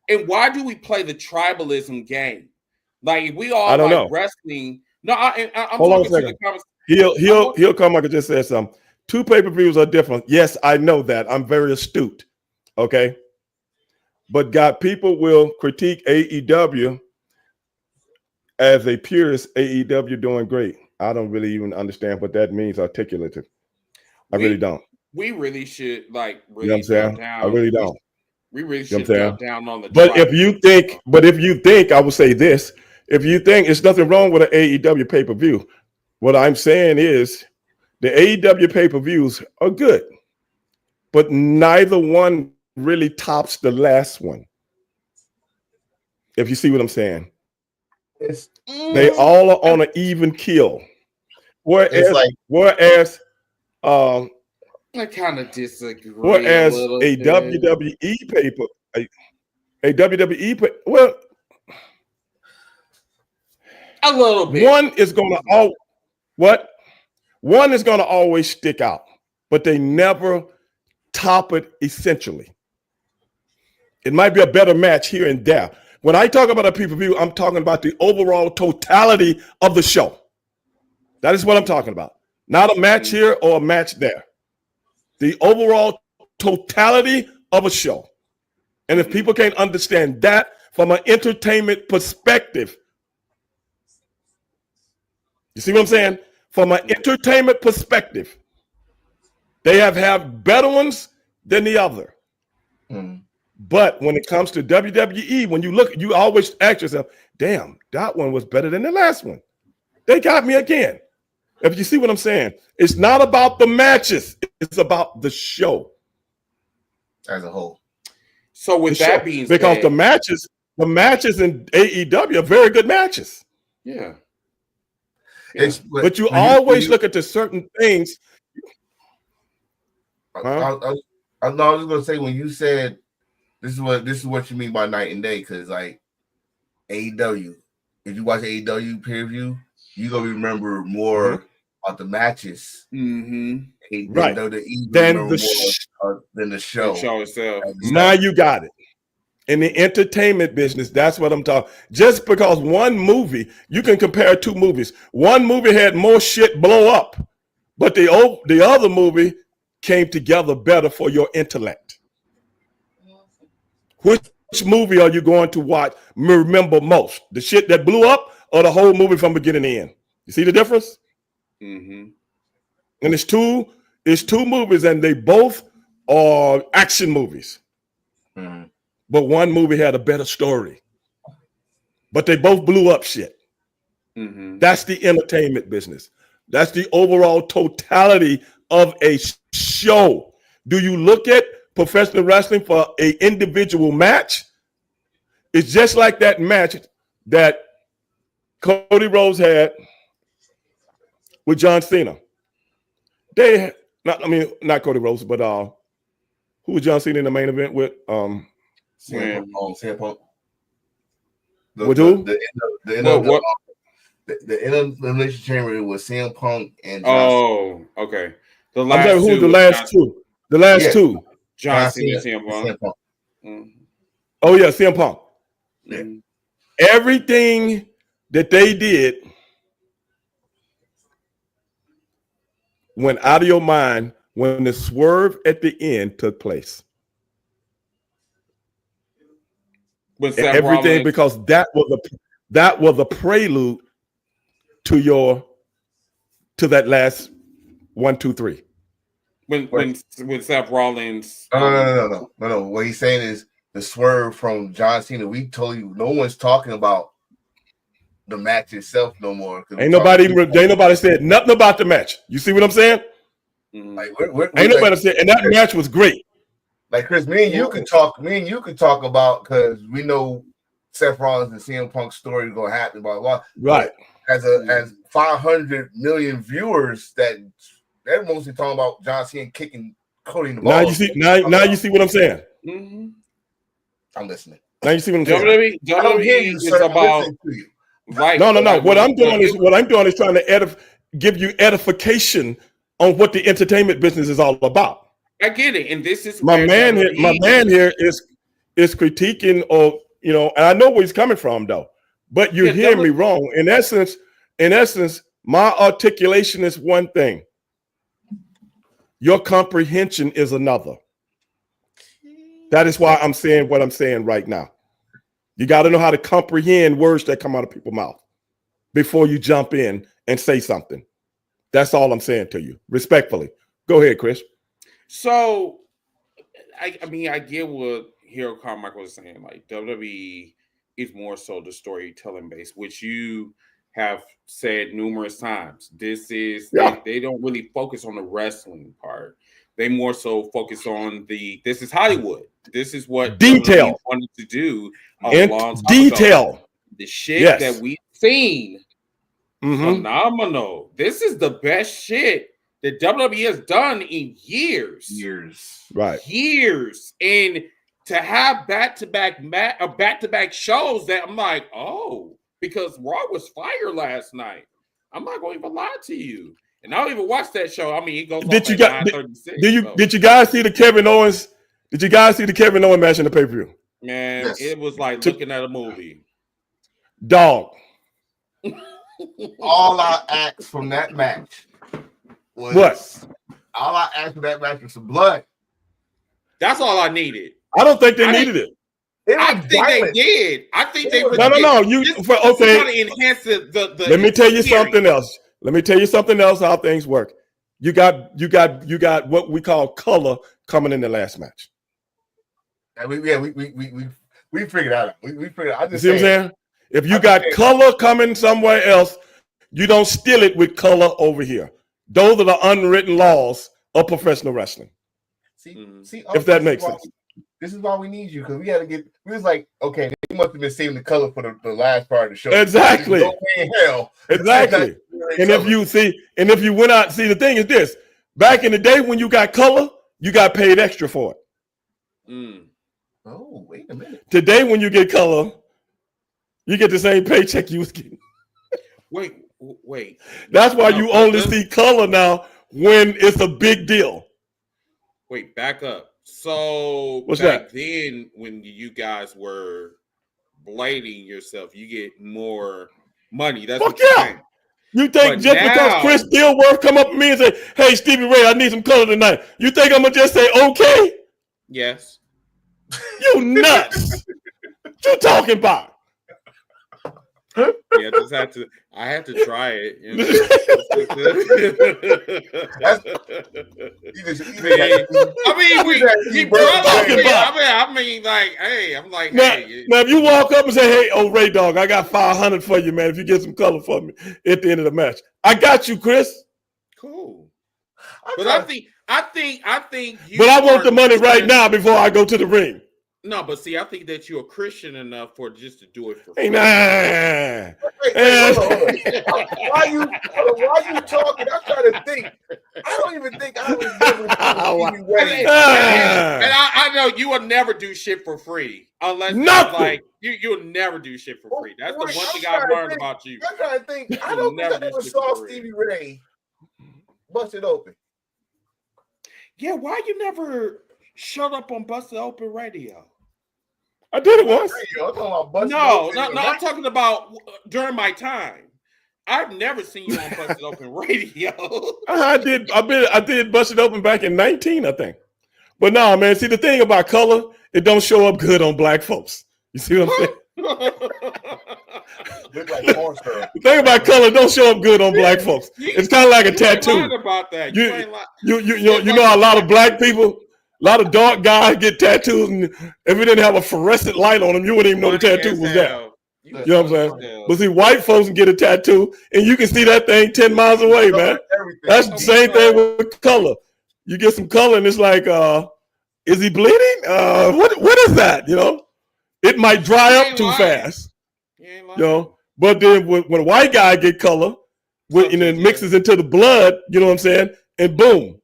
And why do we play the tribalism game? Like, if we all I don't know. Wrestling. No, I'm hold on a second. He'll come. I just said something. 2 pay-per-views are different. Yes, I know that. I'm very astute. Okay. But God, people will critique AEW as a purist. AEW doing great. I don't really even understand what that means articulative. I really don't. We really should really, you know what I'm saying? Down. I really don't. We really should go down on the. But if you think, I will say this: if you think it's nothing wrong with an AEW pay-per-view, what I'm saying is the AEW pay-per-views are good, but neither one really tops the last one. If you see what I'm saying, they all are on an even keel. Whereas I kind of disagree. Whereas a WWE a WWE a little bit. One is going to always stick out, but they never top it essentially. It might be a better match here and there. When I talk about a pay-per-view, I'm talking about the overall totality of the show. That is what I'm talking about. Not a match here or a match there. The overall totality of a show. And if people can't understand that from an entertainment perspective, you see what I'm saying? From an entertainment perspective, they have better ones than the other. But when it comes to WWE, when you look, you always ask yourself, damn, that one was better than the last one. They got me again. If you see what I'm saying, it's not about the matches. It's about the show as a whole. So with that being said, because the matches in AEW are very good matches. Yeah. But you always look at the certain things. I was just gonna say when you said this is what you mean by night and day, because like AEW, if you watch AEW pay-per-view, you're gonna remember more about the matches, right? Than the show. The show itself. Now you got it. In the entertainment business, that's what I'm talking. Just because one movie, you can compare 2 movies. One movie had more shit blow up, but the other movie came together better for your intellect. Which movie are you going to watch, remember most? The shit that blew up or the whole movie from beginning to end? You see the difference? And it's two movies and they both are action movies. But one movie had a better story. But they both blew up shit. Mm-hmm. That's the entertainment business. That's the overall totality of a show. Do you look at professional wrestling for an individual match? It's just like that match that Cody Rhodes had with John Cena. Not Cody Rhodes, but who was John Cena in the main event with? CM Punk. With who? The elimination chamber was CM Punk and John Cena. Okay. The last two. John Cena and CM Punk. Mm-hmm. Oh yeah, CM Punk. Yeah. Everything that they did went out of your mind when the swerve at the end took place. Everything, because that was a prelude to that last 1, 2, 3. When Seth Rollins. No. What he's saying is the swerve from John Cena. We told you no one's talking about the match itself no more. Ain't nobody said nothing about the match. You see what I'm saying? Like, ain't nobody said, and that match was great. Like Chris, me and you could talk about, because we know Seth Rollins and CM Punk's story is gonna happen, blah blah. Right. As 500 million viewers, that they're mostly talking about John Cena kicking Cody in the balls. Now you see what I'm saying. Mm-hmm. I'm listening. Now you see what I'm saying. WWE is about. Right. No. What I'm doing is trying to give you edification on what the entertainment business is all about. I get it, and this is my man here is critiquing, or and I know where he's coming from though. But you're hearing me wrong. In essence, my articulation is one thing. Your comprehension is another. That is why I'm saying what I'm saying right now. You got to know how to comprehend words that come out of people's mouth before you jump in and say something. That's all I'm saying to you, respectfully. Go ahead, Chris. So, I get what Hero Carmichael was saying. Like, WWE is more so the storytelling base, which you have said numerous times. They don't really focus on the wrestling part. They more so focus on this is Hollywood. This is what detail WWE wanted to do a long time ago. The shit that we've seen. Phenomenal. This is the best shit that WWE has done in years. Right. Years. And to have back-to-back shows that I'm like, oh, because Raw was fire last night. I'm not going to even lie to you. And I don't even watch that show. I mean, it goes on at 9:36. Did you guys see the Kevin Owens? Did you guys see the Kevin Owens match in the pay-per-view? Man, It was like looking at a movie. Dog. All I asked from that match was what? All I asked for that match was some blood. That's all I needed. I don't think they needed it. I think they did. I think they would. No. Okay. To enhance the Let me tell you something else. How things work. You got what we call color coming in the last match. We figured out. We figured out. You see what I'm saying? If you got color coming somewhere else, you don't steal it with color over here. Those are the unwritten laws of professional wrestling. See, if that makes sense. This is why we need you, because we had to get. We was like, okay, they must have been saving the color for the last part of the show. Exactly. No way in hell. Exactly. And if you went out, see, the thing is this: back in the day when you got color, you got paid extra for it. Oh, wait a minute. Today, when you get color, you get the same paycheck you was getting. Wait. That's why you only see color now when it's a big deal. Wait, back up. So what's back that? Then, when you guys were blading yourself, you get more money. That's what you're saying. You think because Chris Dilworth come up to me and say, "Hey, Stevie Ray, I need some color tonight," you think I'm gonna just say okay? Yes. You nuts. What you talking about? Yeah, I had to try it. You know? Now, if you walk up and say, "Hey, oh Ray Dog, I got 500 for you, man. If you get some color for me at the end of the match, I got you, Chris." Cool. But I think. But I want the money right now before I go to the ring. No, but see, I think that you're a Christian enough for just to do it for free. Nah. Why you talking? I'm trying to think. I don't even think I was and I know you will never do shit for free unless you'll never do shit for free. That's the one thing I've learned about you. I'm trying to think. I don't think I ever saw Stevie Ray busted open. Yeah, why you never shut up on Busted Open Radio? I did it once. No, I'm talking about during my time. I've never seen you on Busted Open Radio. I did Busted Open back in 19, I think. But no, man, see the thing about color, it don't show up good on black folks. You see what I'm saying? The thing about color don't show up good on black folks. It's kind of like a tattoo. About that. You know a lot of black people, a lot of dark guys get tattoos, and if it didn't have a fluorescent light on them, you wouldn't even know the tattoo was there. You know what I'm saying? But see, white folks can get a tattoo, and you can see that thing 10 miles away, man. That's the same thing with color. You get some color, and it's like, is he bleeding? What is that? You know, it might dry up too fast. You know, but then when a white guy get color, and then mixes into the blood, you know what I'm saying, and boom,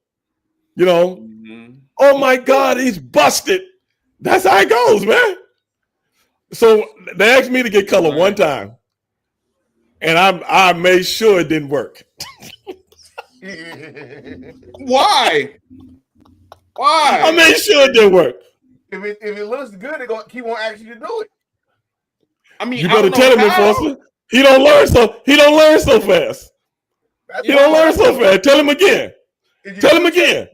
you know. Oh my God, he's busted. That's how it goes, man. So they asked me to get color one time, and I made sure it didn't work. Why? I made sure it didn't work. If it looks good, they're gonna keep on asking you to do it. I mean, you better tell him, Enforcer. He don't learn so fast. He don't learn so fast. Tell him again. Tell him again.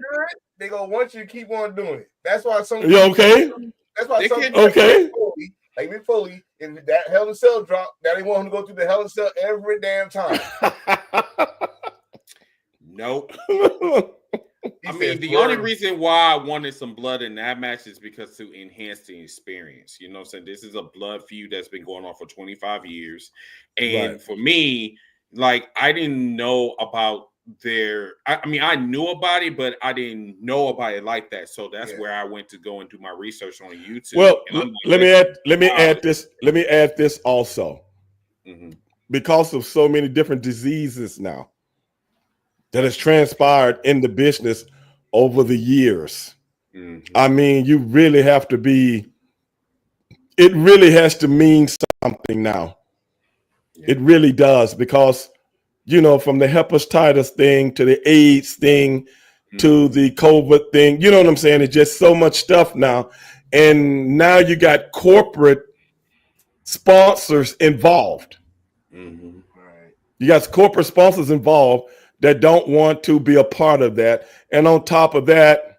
They're gonna want you to keep on doing it. That's why some. You okay? That's why some. Okay. Like Mick Foley, if that Hell in a Cell drop, now they want him to go through the Hell in a Cell every damn time. Nope. I mean, the only reason why I wanted some blood in that match is because to enhance the experience. You know what I'm saying? This is a blood feud that's been going on for 25 years. And for me, like, I didn't know about I knew about it, but I didn't know about it like that. So that's where I went to go and do my research on YouTube. Well, let me add this also. Mm-hmm. Because of so many different diseases now that has transpired in the business over the years. Mm-hmm. I mean, you really have to it really has to mean something now. Yeah. It really does, because you know, from the hepatitis thing to the AIDS thing to the COVID thing, you know what I'm saying? It's just so much stuff now. And now you got corporate sponsors involved. Mm-hmm. Right. You got corporate sponsors involved that don't want to be a part of that. And on top of that,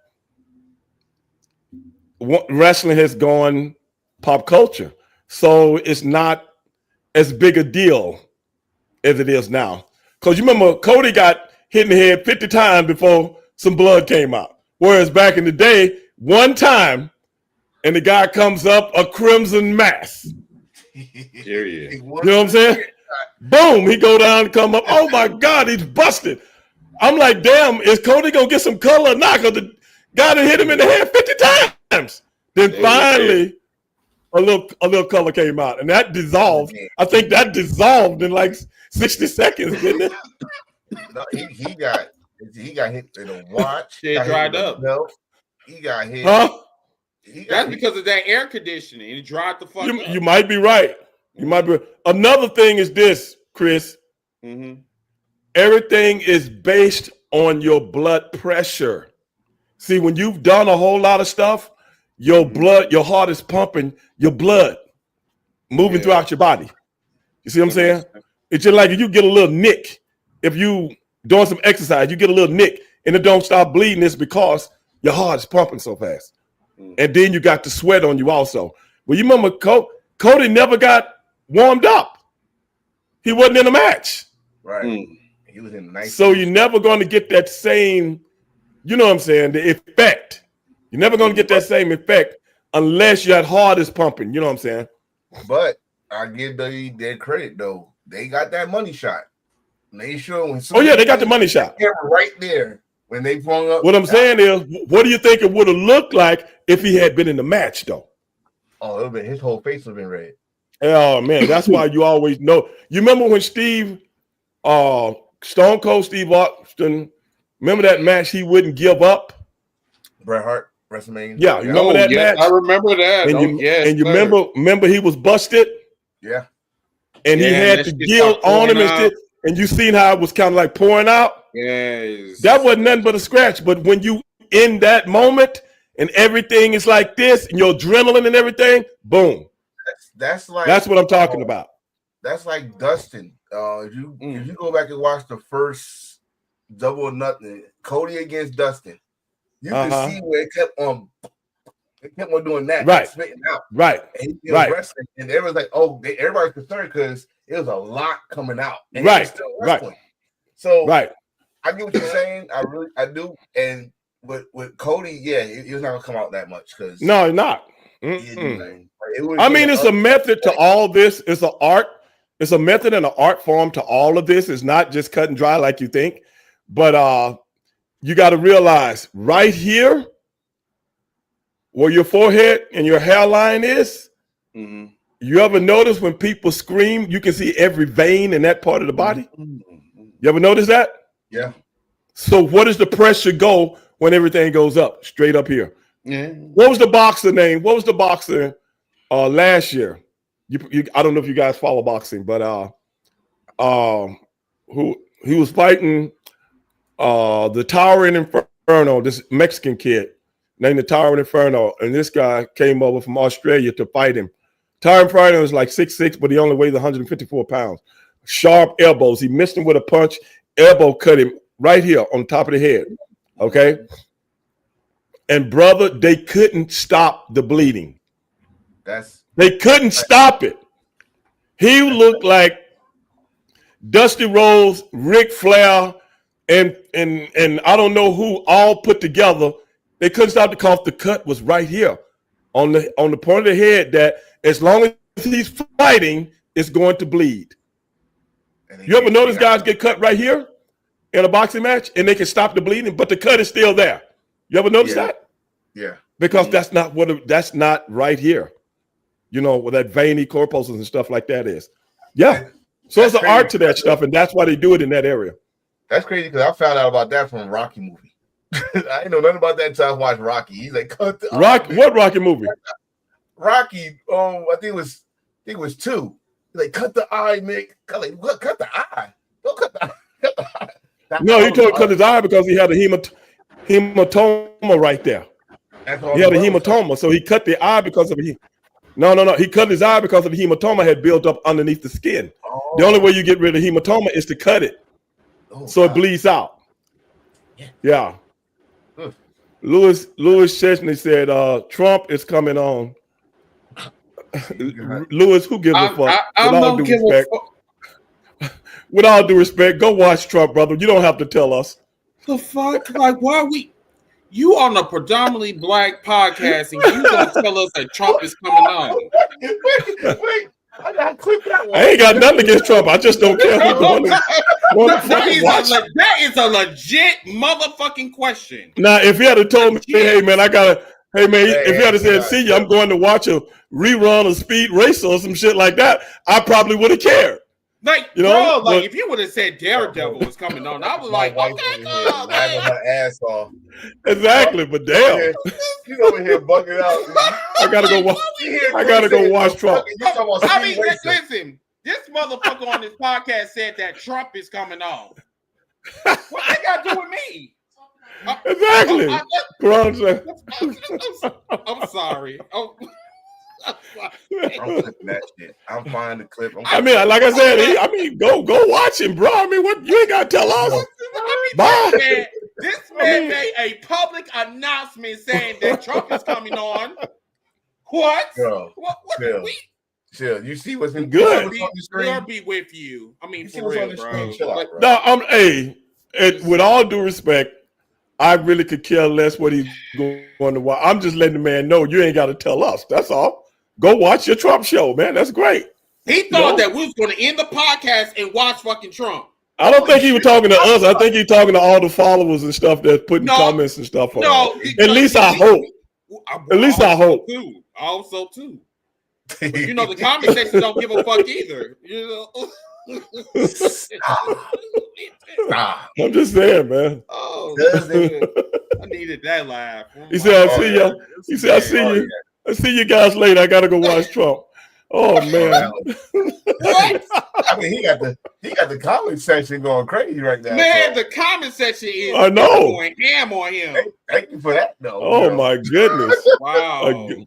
wrestling has gone pop culture. So it's not as big a deal as it is now. Because you remember Cody got hit in the head 50 times before some blood came out. Whereas back in the day, one time, and the guy comes up a crimson mass. Period. You know what I'm saying? Boom, he go down and come up. Oh my God, he's busted. I'm like, damn, is Cody gonna get some color or not? Because the guy that hit him in the head 50 times. Then finally, a little color came out, and that dissolved. I think that dissolved in like 60 seconds, didn't it? No, he got hit in a watch. It dried up. No, he got hit. Huh? That's because of that air conditioning. It dried the fuck up. You might be right. You might be. Another thing is this, Chris. Mm-hmm. Everything is based on your blood pressure. See, when you've done a whole lot of stuff, your blood, your heart is pumping your blood, moving throughout your body. You see what I'm saying? It's just like if you get a little nick, if you doing some exercise, you get a little nick and it don't stop bleeding. It's because your heart is pumping so fast. And then you got the sweat on you also. Well, you remember Cody never got warmed up. he wasn't in the match. Right. He was in the 19. So you're never going to get that same, you know what I'm saying, the effect. You're never going to get that same effect unless your heart is pumping. You know what I'm saying? But I give their credit though. They got that money shot. They sure when they got the money shot right there when they flung up. What I'm saying is, what do you think it would have looked like if he had been in the match though? Oh, it would have been his whole face would have been red. Oh man, that's why you always know. You remember when Stone Cold Steve Austin, remember that match he wouldn't give up? Bret Hart, WrestleMania. Yeah, you remember that match? I remember that. And you remember he was busted? Yeah. And he had the guilt on him and you seen how it was kind of like pouring out? Yes. That wasn't nothing but a scratch. But when you in that moment and everything is like this and your adrenaline and everything, boom. That's what I'm talking about. That's like Dustin. If you go back and watch the first Double or Nothing, Cody against Dustin, you can see where it kept on doing that, right? Spitting out, right? And he was wrestling, and everyone's like, "Oh, everybody's concerned because it was a lot coming out, and right? He was still wrestling. Right. So, right. I get what you're saying. I do. And with Cody, yeah, he was not gonna come out that much because no, not. I mean, it's a method to all this. It's an art. It's a method and an art form to all of this. It's not just cut and dry like you think. But you got to realize right here, where your forehead and your hairline is, you ever notice when people scream, you can see every vein in that part of the body? You ever notice that? Yeah. So where does the pressure go when everything goes up? Straight up here. Yeah. What was the boxer name? What was the boxer last year? I don't know if you guys follow boxing, but who he was fighting the Towering Inferno, this Mexican kid named the Towering Inferno, and this guy came over from Australia to fight him. Towering Inferno was like 6'6", but he only weighs 154 pounds. Sharp elbows. He missed him with a punch. Elbow cut him right here on top of the head. Okay. And brother, they couldn't stop the bleeding. They couldn't stop it. He looked like Dusty Rhodes, Ric Flair, and I don't know who all put together. They couldn't stop it because the cut was right here on the point of the head that as long as he's fighting, it's going to bleed. You ever notice guys get cut right here in a boxing match and they can stop the bleeding, but the cut is still there? You ever notice that? Yeah. Because that's not right here. You know, where that veiny corpuscles and stuff like that is. Yeah. So it's an art to that stuff, and that's why they do it in that area. That's crazy because I found out about that from a Rocky movie. I didn't know nothing about that until I watched Rocky. He's like, cut the Rocky. What Rocky movie? Rocky. I think it was 2. He's like, cut the eye, Mick. Cut the eye. Don't cut the eye. Cut the eye. No, he told cut his eye because he had a hematoma right there. He had a hematoma, so he cut the eye because of No. He cut his eye because of the hematoma had built up underneath the skin. Oh. The only way you get rid of hematoma is to cut it, so it bleeds out. Yeah. Louis Chesney said, "Trump is coming on." Louis, who gives a fuck? I don't give a fuck. With all due respect, go watch Trump, brother. You don't have to tell us. The fuck? Like, why are we? You on a predominantly black podcast and you gonna tell us that Trump is coming on? Wait. I gotta clip that one. I ain't got nothing against Trump. I just don't care who's going to that is a legit motherfucking question. Now, if he had told me, if he had said, see you, I'm going to watch a rerun of Speed Racer or some shit like that, I probably would have cared. Like, you know, bro, like if you would have said Daredevil was coming on, I was like, okay, laughing her ass off. Exactly, but damn, you over here bugging out. I gotta go watch Trump. I mean, listen, this motherfucker on this podcast said that Trump is coming on. What they got to do with me? Exactly. I'm sorry. I'm clipping that shit. I'm finding the clip. I mean, like I said, go watch him, bro. I mean, what you ain't gotta tell us. Bye. This man made a public announcement saying that Trump is coming on. What? Bro, what? Chill. You see what's been Good. on the screen? I'll be with you. I mean, You see for what's real, on the bro. screen? Chill out, bro. No, with all due respect, I really could care less what he's going to watch. I'm just letting the man know you ain't got to tell us. That's all. Go watch your Trump show, man. That's great. He thought that we was going to end the podcast and watch fucking Trump. I don't think he was talking to us. I think he's talking to all the followers and stuff that's putting comments and stuff on. No, at least I hope. At least I hope. Too. Also, too. But you know, the comment section don't give a fuck either. You know. I'm just saying, man. Oh, I needed that laugh. He said, "I see you." He said, "I see you. I see you guys later. I gotta go watch Trump." Oh man! What? I mean, he got the comment section going crazy right now. Man, the comment section is I know going ham on him. Thank you for that, though. Oh my goodness! Wow.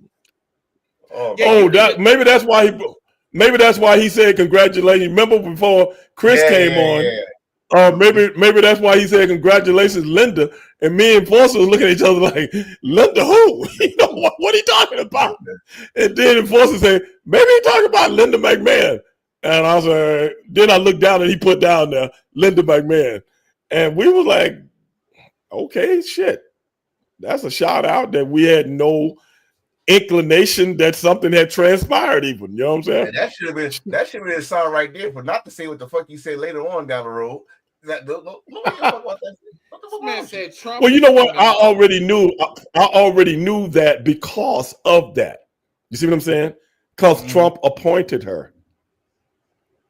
Maybe that's why he said congratulations. Remember before Chris came on? Yeah. Maybe that's why he said congratulations, Linda. And me and Enforcer was looking at each other like, Linda who? You know what are he talking about? And then Enforcer said, maybe he talking about Linda McMahon. And I was like, then I looked down and he put down there Linda McMahon. And we were like, okay, shit. That's a shout out that we had no inclination that something had transpired even. You know what I'm saying? Yeah, that should have been a sign right there for not to say what the fuck you say later on down the road. Man said Trump. Well, you know what? I already knew that because of that. You see what I'm saying? Because Trump appointed her.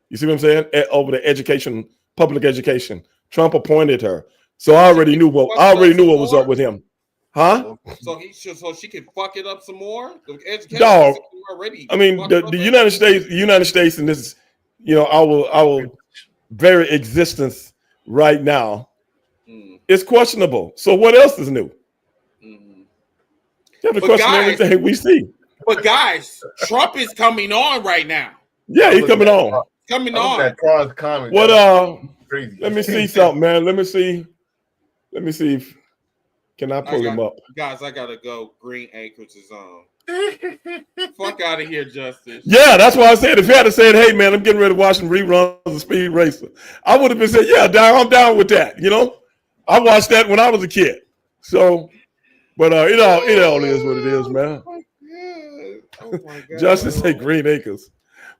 You see what I'm saying? Over the public education. Trump appointed her. So I already knew what was up with him. Huh? So she can fuck it up some more. The education dog. Already. I mean, the United States, and this is, our very existence right now is questionable. So what else is new? You have to question everything we see. But guys, Trump is coming on right now. Yeah, he's coming on. Coming on. What? Crazy. Let me see something, man. Let me see if. Can I pull him up? Guys, I gotta go. Green Acres is on. Fuck out of here, Justice. Yeah, that's why I said if you had said, hey man, I'm getting ready to watch some reruns of Speed Racer, I would have been saying, yeah, I'm down with that. I watched that when I was a kid. So, but it all is what it is, man. Oh my God. Justice say Green Acres.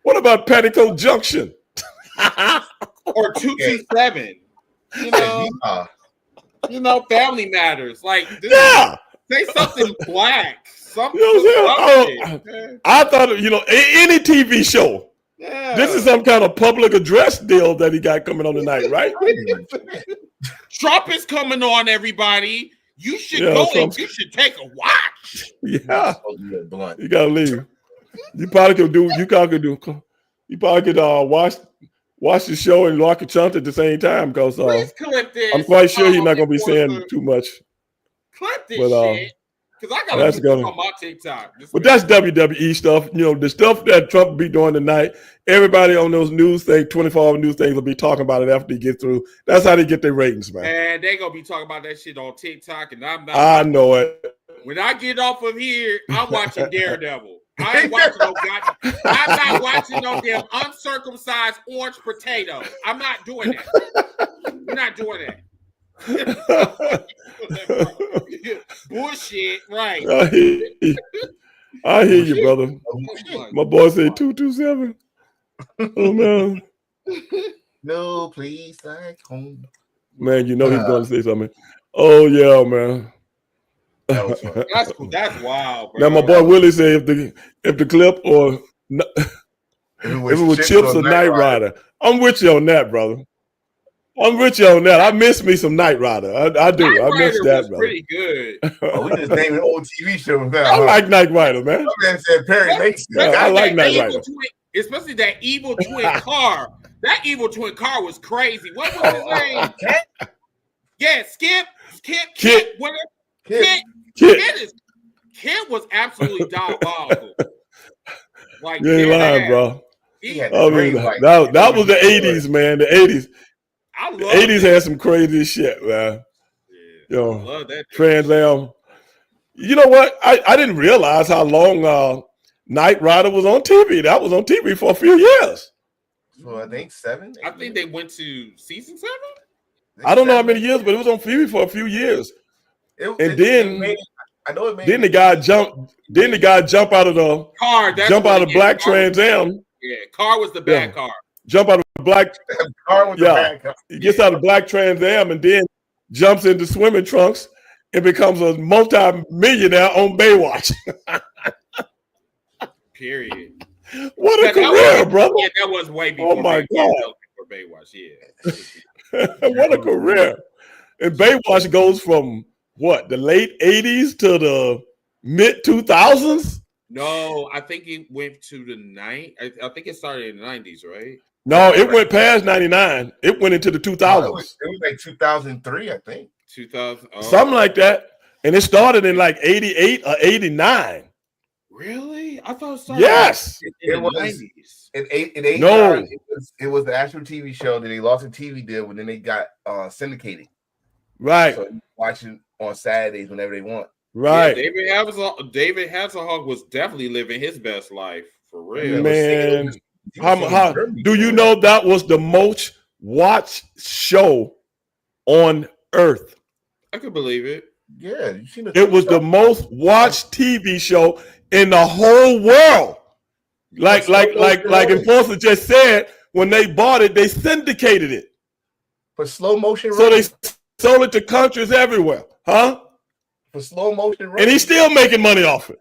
What about Petticoat Junction? Or 227? Family matters. Like, say something black. Something. I thought, any TV show. Yeah. This is some kind of public address deal that he got coming on tonight, right? Trump is coming on, everybody. You should go and you should take a watch. Yeah. You gotta leave. You probably could watch the show and lock a chunk at the same time because I'm quite sure he's not going to be saying too much. Clip this shit because I got to put on my TikTok. But that's WWE stuff. The stuff that Trump be doing tonight, everybody on those news things, 24-hour news things will be talking about it after they get through. That's how they get their ratings, man. And they going to be talking about that shit on TikTok. And I'm not. I know it. When I get off of here, I'm watching Daredevil. I ain't watching I'm not watching no damn uncircumcised orange potato. I'm not doing that. We're not doing that. Bullshit, right? I hear you, brother. My boy said 227. Oh man. No, please, like home. Man, he's going to say something. Oh yeah, man. That's wild, bro. Now my boy Willie said if the clip or if it was Chips or Knight Rider, I'm with you on that, brother. I'm with you on that. I miss me some Knight Rider. I do. I miss that, brother. Pretty good. We just naming old TV shows now. I like Knight Rider, man. My man said Perry Mason. I like Knight Rider. Especially that evil twin car. That evil twin car was crazy. What was his name? Yeah, Skip. Kit. Kid was absolutely diabolical. Like, you ain't lying, bro. That was the 80s, man. The 80s. The 80s had some crazy shit, man. Yeah, I love that. Trans Am. You know what? I didn't realize how long Knight Rider was on TV. That was on TV for a few years. So I think 7. I think they went to season 7. I don't know how many years, but it was on TV for a few years. I know it made. Then the guy jumped. Then the guy jump out of the car. Jump out of Black Trans Am. Yeah, car was the bad car. Jump out of Black. Car was the bad car. He gets out of Black Trans Am and then jumps into swimming trunks and becomes a multi-millionaire on Baywatch. Period. What a career, brother! Yeah, that was way before. Oh my God! For Baywatch, yeah. What a career! And Baywatch goes from what, the late '80s to the mid 2000s? No, I think it went to the night. I think it started in the 90s, right? No, it went past 99. It went into the 2000s. No, it was like 2003, I think. 2000, something like that. And it started in like 88 or 89. Really? I thought it started it in was, the 90s. No, it was the actual TV show. Then they lost the TV deal, but then they got syndicated. Right. So watching on Saturdays whenever they want. Right. Yeah, David Hasselhoff was definitely living his best life for real. Man, how do you know that was the most watched show on earth? I could believe it. Yeah, it was the most watched TV show in the whole world. Like Enforcer just said, when they bought it, they syndicated it for slow motion. So they sold it to countries everywhere, huh? For slow motion, and he's still making money off it.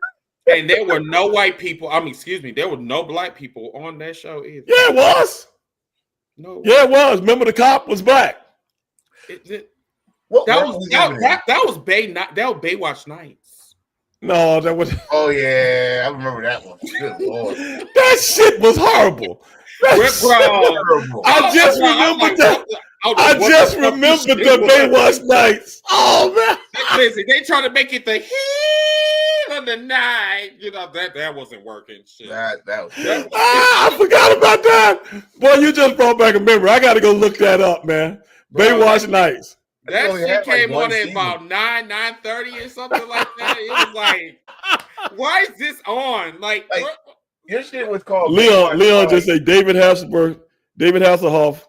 And there were no white people. There were no black people on that show either. Yeah, it was. No. Yeah, it was. Remember, the cop was black. That was Baywatch Nights. No, that was. Oh yeah, I remember that one. Good Lord, that shit was horrible. Horrible. I just remembered that. I just remembered the Baywatch Nights. Oh man! Listen, they trying to make it the heat of the night. You know that wasn't working. Shit. That was. I forgot about that. Boy, you just brought back a memory. I got to go look that up, man. Baywatch Nights. That shit came on at about 9:30 or something like that. It was like, why is this on? Like your shit was called. Leon just say David Hasselhoff.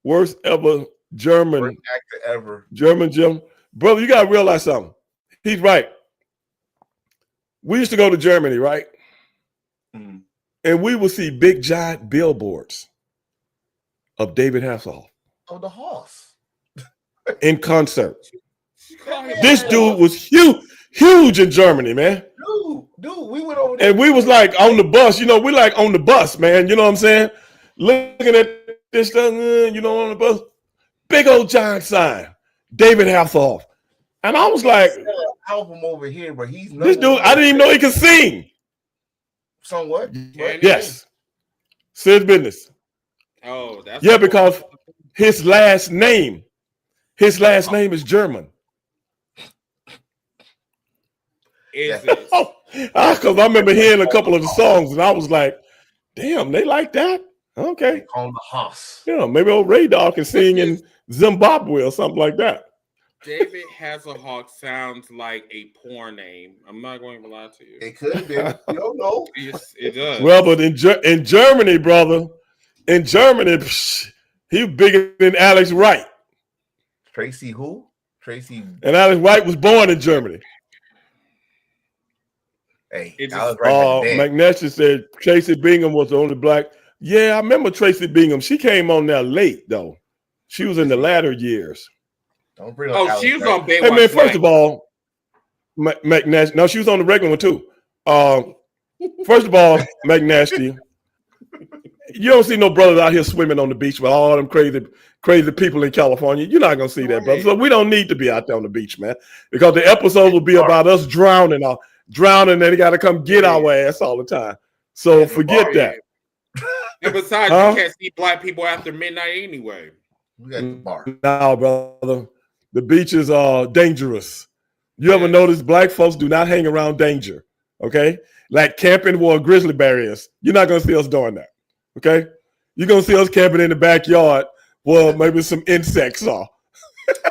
Worst ever German worst actor ever. German Jim. Brother, you gotta realize something. He's right. We used to go to Germany, right? Mm-hmm. And we would see big giant billboards of David Hasselhoff. Oh, the horse. In concert. This dude was huge in Germany, man. Dude, we went over there. And we was like on the bus, we like on the bus, man. You know what I'm saying? Looking at this thing, on the bus, big old giant sign, David Hasselhoff, and I was like, album over here, but he's this dude. I didn't even know he could sing. Somewhat, yes. Sid Business. Oh, that's because his last name is German. Is it? Because I remember hearing a couple of the songs, and I was like, damn, they like that. Okay. They call him the Haas. Yeah, maybe old Ray Dog can sing in Zimbabwe or something like that. David Hasselhoff sounds like a porn name. I'm not going to lie to you. It could be. You don't know. Yes, it does. Well, but in Germany, brother, he was bigger than Alex Wright. Tracy who? Tracy. And Alex Wright was born in Germany. Hey, McNasty said Tracy Bingham was the only black. Yeah, I remember Tracy Bingham. She came on there late, though. She was in the latter years. Don't bring up she was on Baywatch. Hey, man, first of all, McNasty. No, she was on the regular one, too. First of all, McNasty, you don't see no brothers out here swimming on the beach with all them crazy people in California. You're not going to see that, brother. So we don't need to be out there on the beach, man, because the episode will be about us drowning, and they got to come get our ass all the time. So forget that. And besides, you can't see black people after midnight anyway. We got the bar. No, brother. The beaches are dangerous. You ever notice black folks do not hang around danger, okay? Like camping where a grizzly bear is. You're not going to see us doing that, okay? You're going to see us camping in the backyard where maybe some insects are.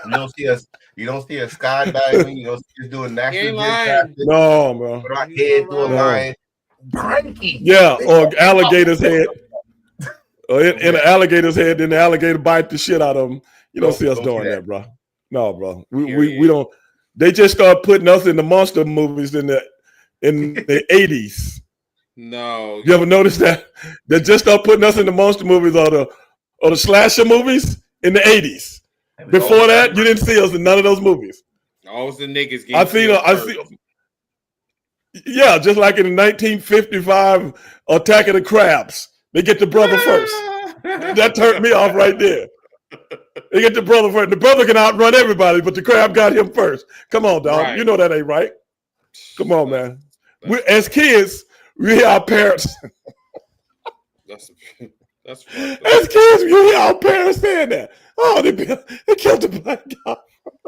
You don't see us skydiving. You don't see us doing national geographic. No, bro. With our head through a line. cranky. Yeah, or alligator's head. Or in an alligator's head, then the alligator bite the shit out of them. You don't see us doing that, bro. No, bro. We don't. They just start putting us in the monster movies in the 80s. No. You ever notice that? They just start putting us in the monster movies or the slasher movies in the 80s. Before that, you didn't see us in none of those movies. All the niggas getting I see. Yeah, just like in the 1955 Attack of the Crabs. They get the brother first. That turned me off right there. They get the brother first. The brother can outrun everybody, but the crab got him first. Come on, dog. Right. You know that ain't right. Come on, man. As kids, we hear our parents. That's As kids, we hear our parents saying that. Oh, they killed the black guy.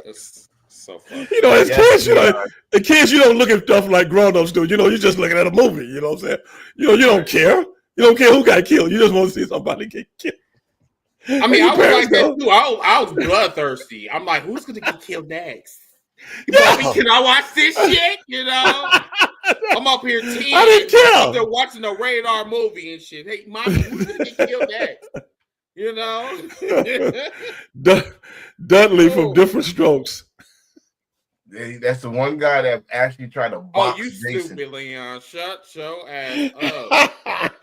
That's so funny. You know, as kids, the kids, you don't look at stuff like grown-ups do. You know, you're just looking at a movie. You know what I'm saying? You don't care. You don't care who got killed. You just want to see somebody get killed. I mean, I was like that too. I was bloodthirsty. I'm like, who's gonna get killed next? Mommy, can I watch this shit? You know, I'm up here 10. I didn't care. They're watching a rated R movie and shit. Hey, mommy, who's gonna get killed next? You know, Dudley from Different Strokes. That's the one guy that actually tried to box you Jason. stupid, Leon. Shut your ass up.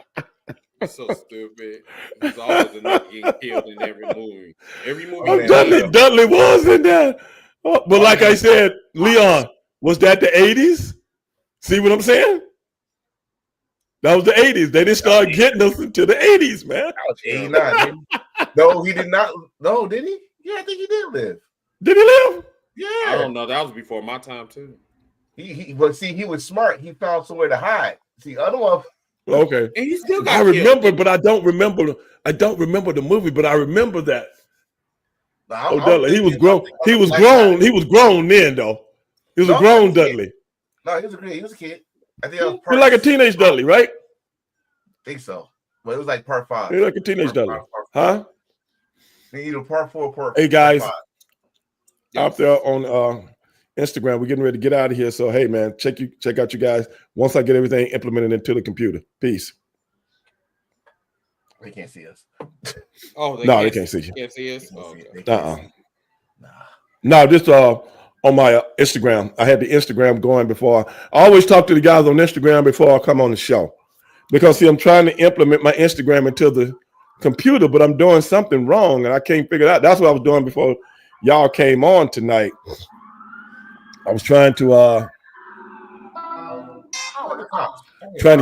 So stupid. There's always a nigga getting killed in every movie. Dudley was in that. Oh, but like I said, Leon, was that the 80s? See what I'm saying? That was the 80s. They didn't start getting us until the 80s, man. That was 89. No, he did not. No, did he? Yeah, I think he did live. Did he live? Yeah. I don't know. That was before my time too. But see, he was smart. He found somewhere to hide. See, otherwise. Okay. And he still got I remember, killed. but I don't remember. I don't remember the movie, but I remember that. Dudley, he was grown. He was grown. He was grown then, though. He was a grown Dudley. No, he was a kid. I think it was like a teenage Dudley, right? I think so. But it was like part 5. He was like a teenage Dudley, huh? Either part 4 or part. Hey guys, part 5. Out there on Instagram, we're getting ready to get out of here. So hey, man, check out you guys once I get everything implemented into the computer. Peace. They can't see us. They can't see you. Can't see us. Oh, okay. No, just on my Instagram. I had the Instagram going before. I always talk to the guys on Instagram before I come on the show, because see, I'm trying to implement my Instagram into the computer, but I'm doing something wrong and I can't figure it out. That's what I was doing before y'all came on tonight. I was trying to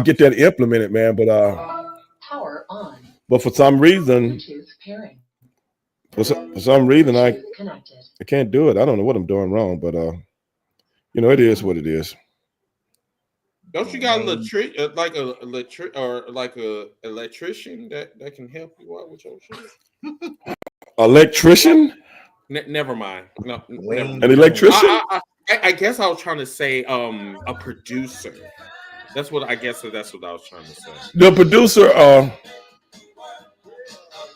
get that implemented, man, but power on. But for some reason, for some reason, I can't do it. I don't know what I'm doing wrong, but it is what it is. Don't you got a electrician that can help you out with your shit? Electrician? Never mind. No, an electrician? I guess I was trying to say a producer. That's what I was trying to say. The producer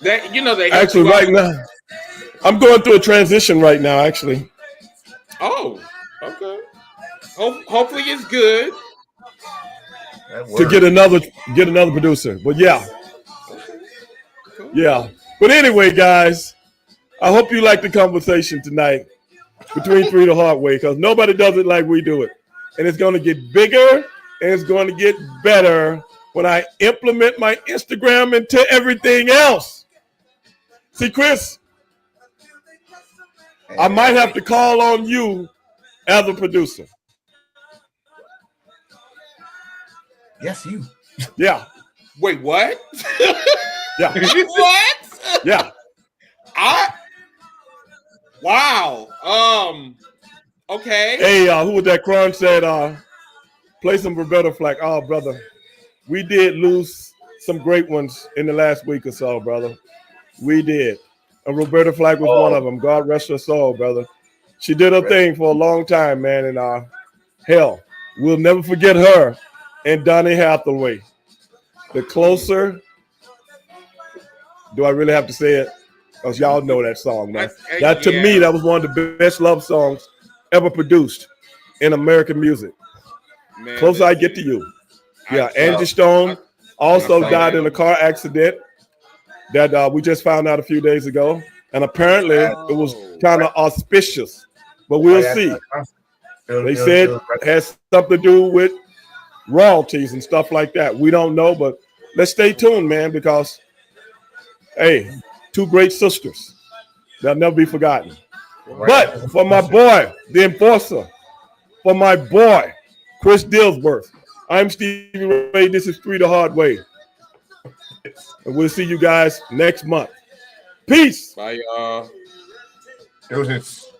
they actually right now. I'm going through a transition right now, actually. Oh, okay. Hopefully it's good. To get another producer. But yeah. Yeah. But anyway, guys, I hope you like the conversation tonight between Three the Hard Way, because nobody does it like we do it. And it's going to get bigger and it's going to get better when I implement my Instagram into everything else. See, Chris, I might have to call on you as a producer. Yes, you. Yeah. Wait, what? Yeah. What? Yeah. Wow. Okay. Hey, who was that? Crunch said, play some Roberta Flack. Oh, brother, we did lose some great ones in the last week or so, brother. We did. And Roberta Flack was one of them. God rest her soul, brother. She did her thing for a long time, man. And hell, we'll never forget her and Donny Hathaway. The Closer. Do I really have to say it? Because y'all know that song, man. To me, that was one of the best love songs ever produced in American music. Man, Closer I Get to You. Yeah, Angie Stone also I died in a car accident that we just found out a few days ago. And apparently it was kind of auspicious, but we'll see. They said it has something to do with royalties and stuff like that. We don't know, but let's stay tuned, man, because, hey, two great sisters. They'll never be forgotten. But for my boy, the enforcer, for my boy, Chris Dillsworth, I'm Stevie Ray. This is Three the Hard Way. And we'll see you guys next month. Peace. Bye, y'all. Deuces.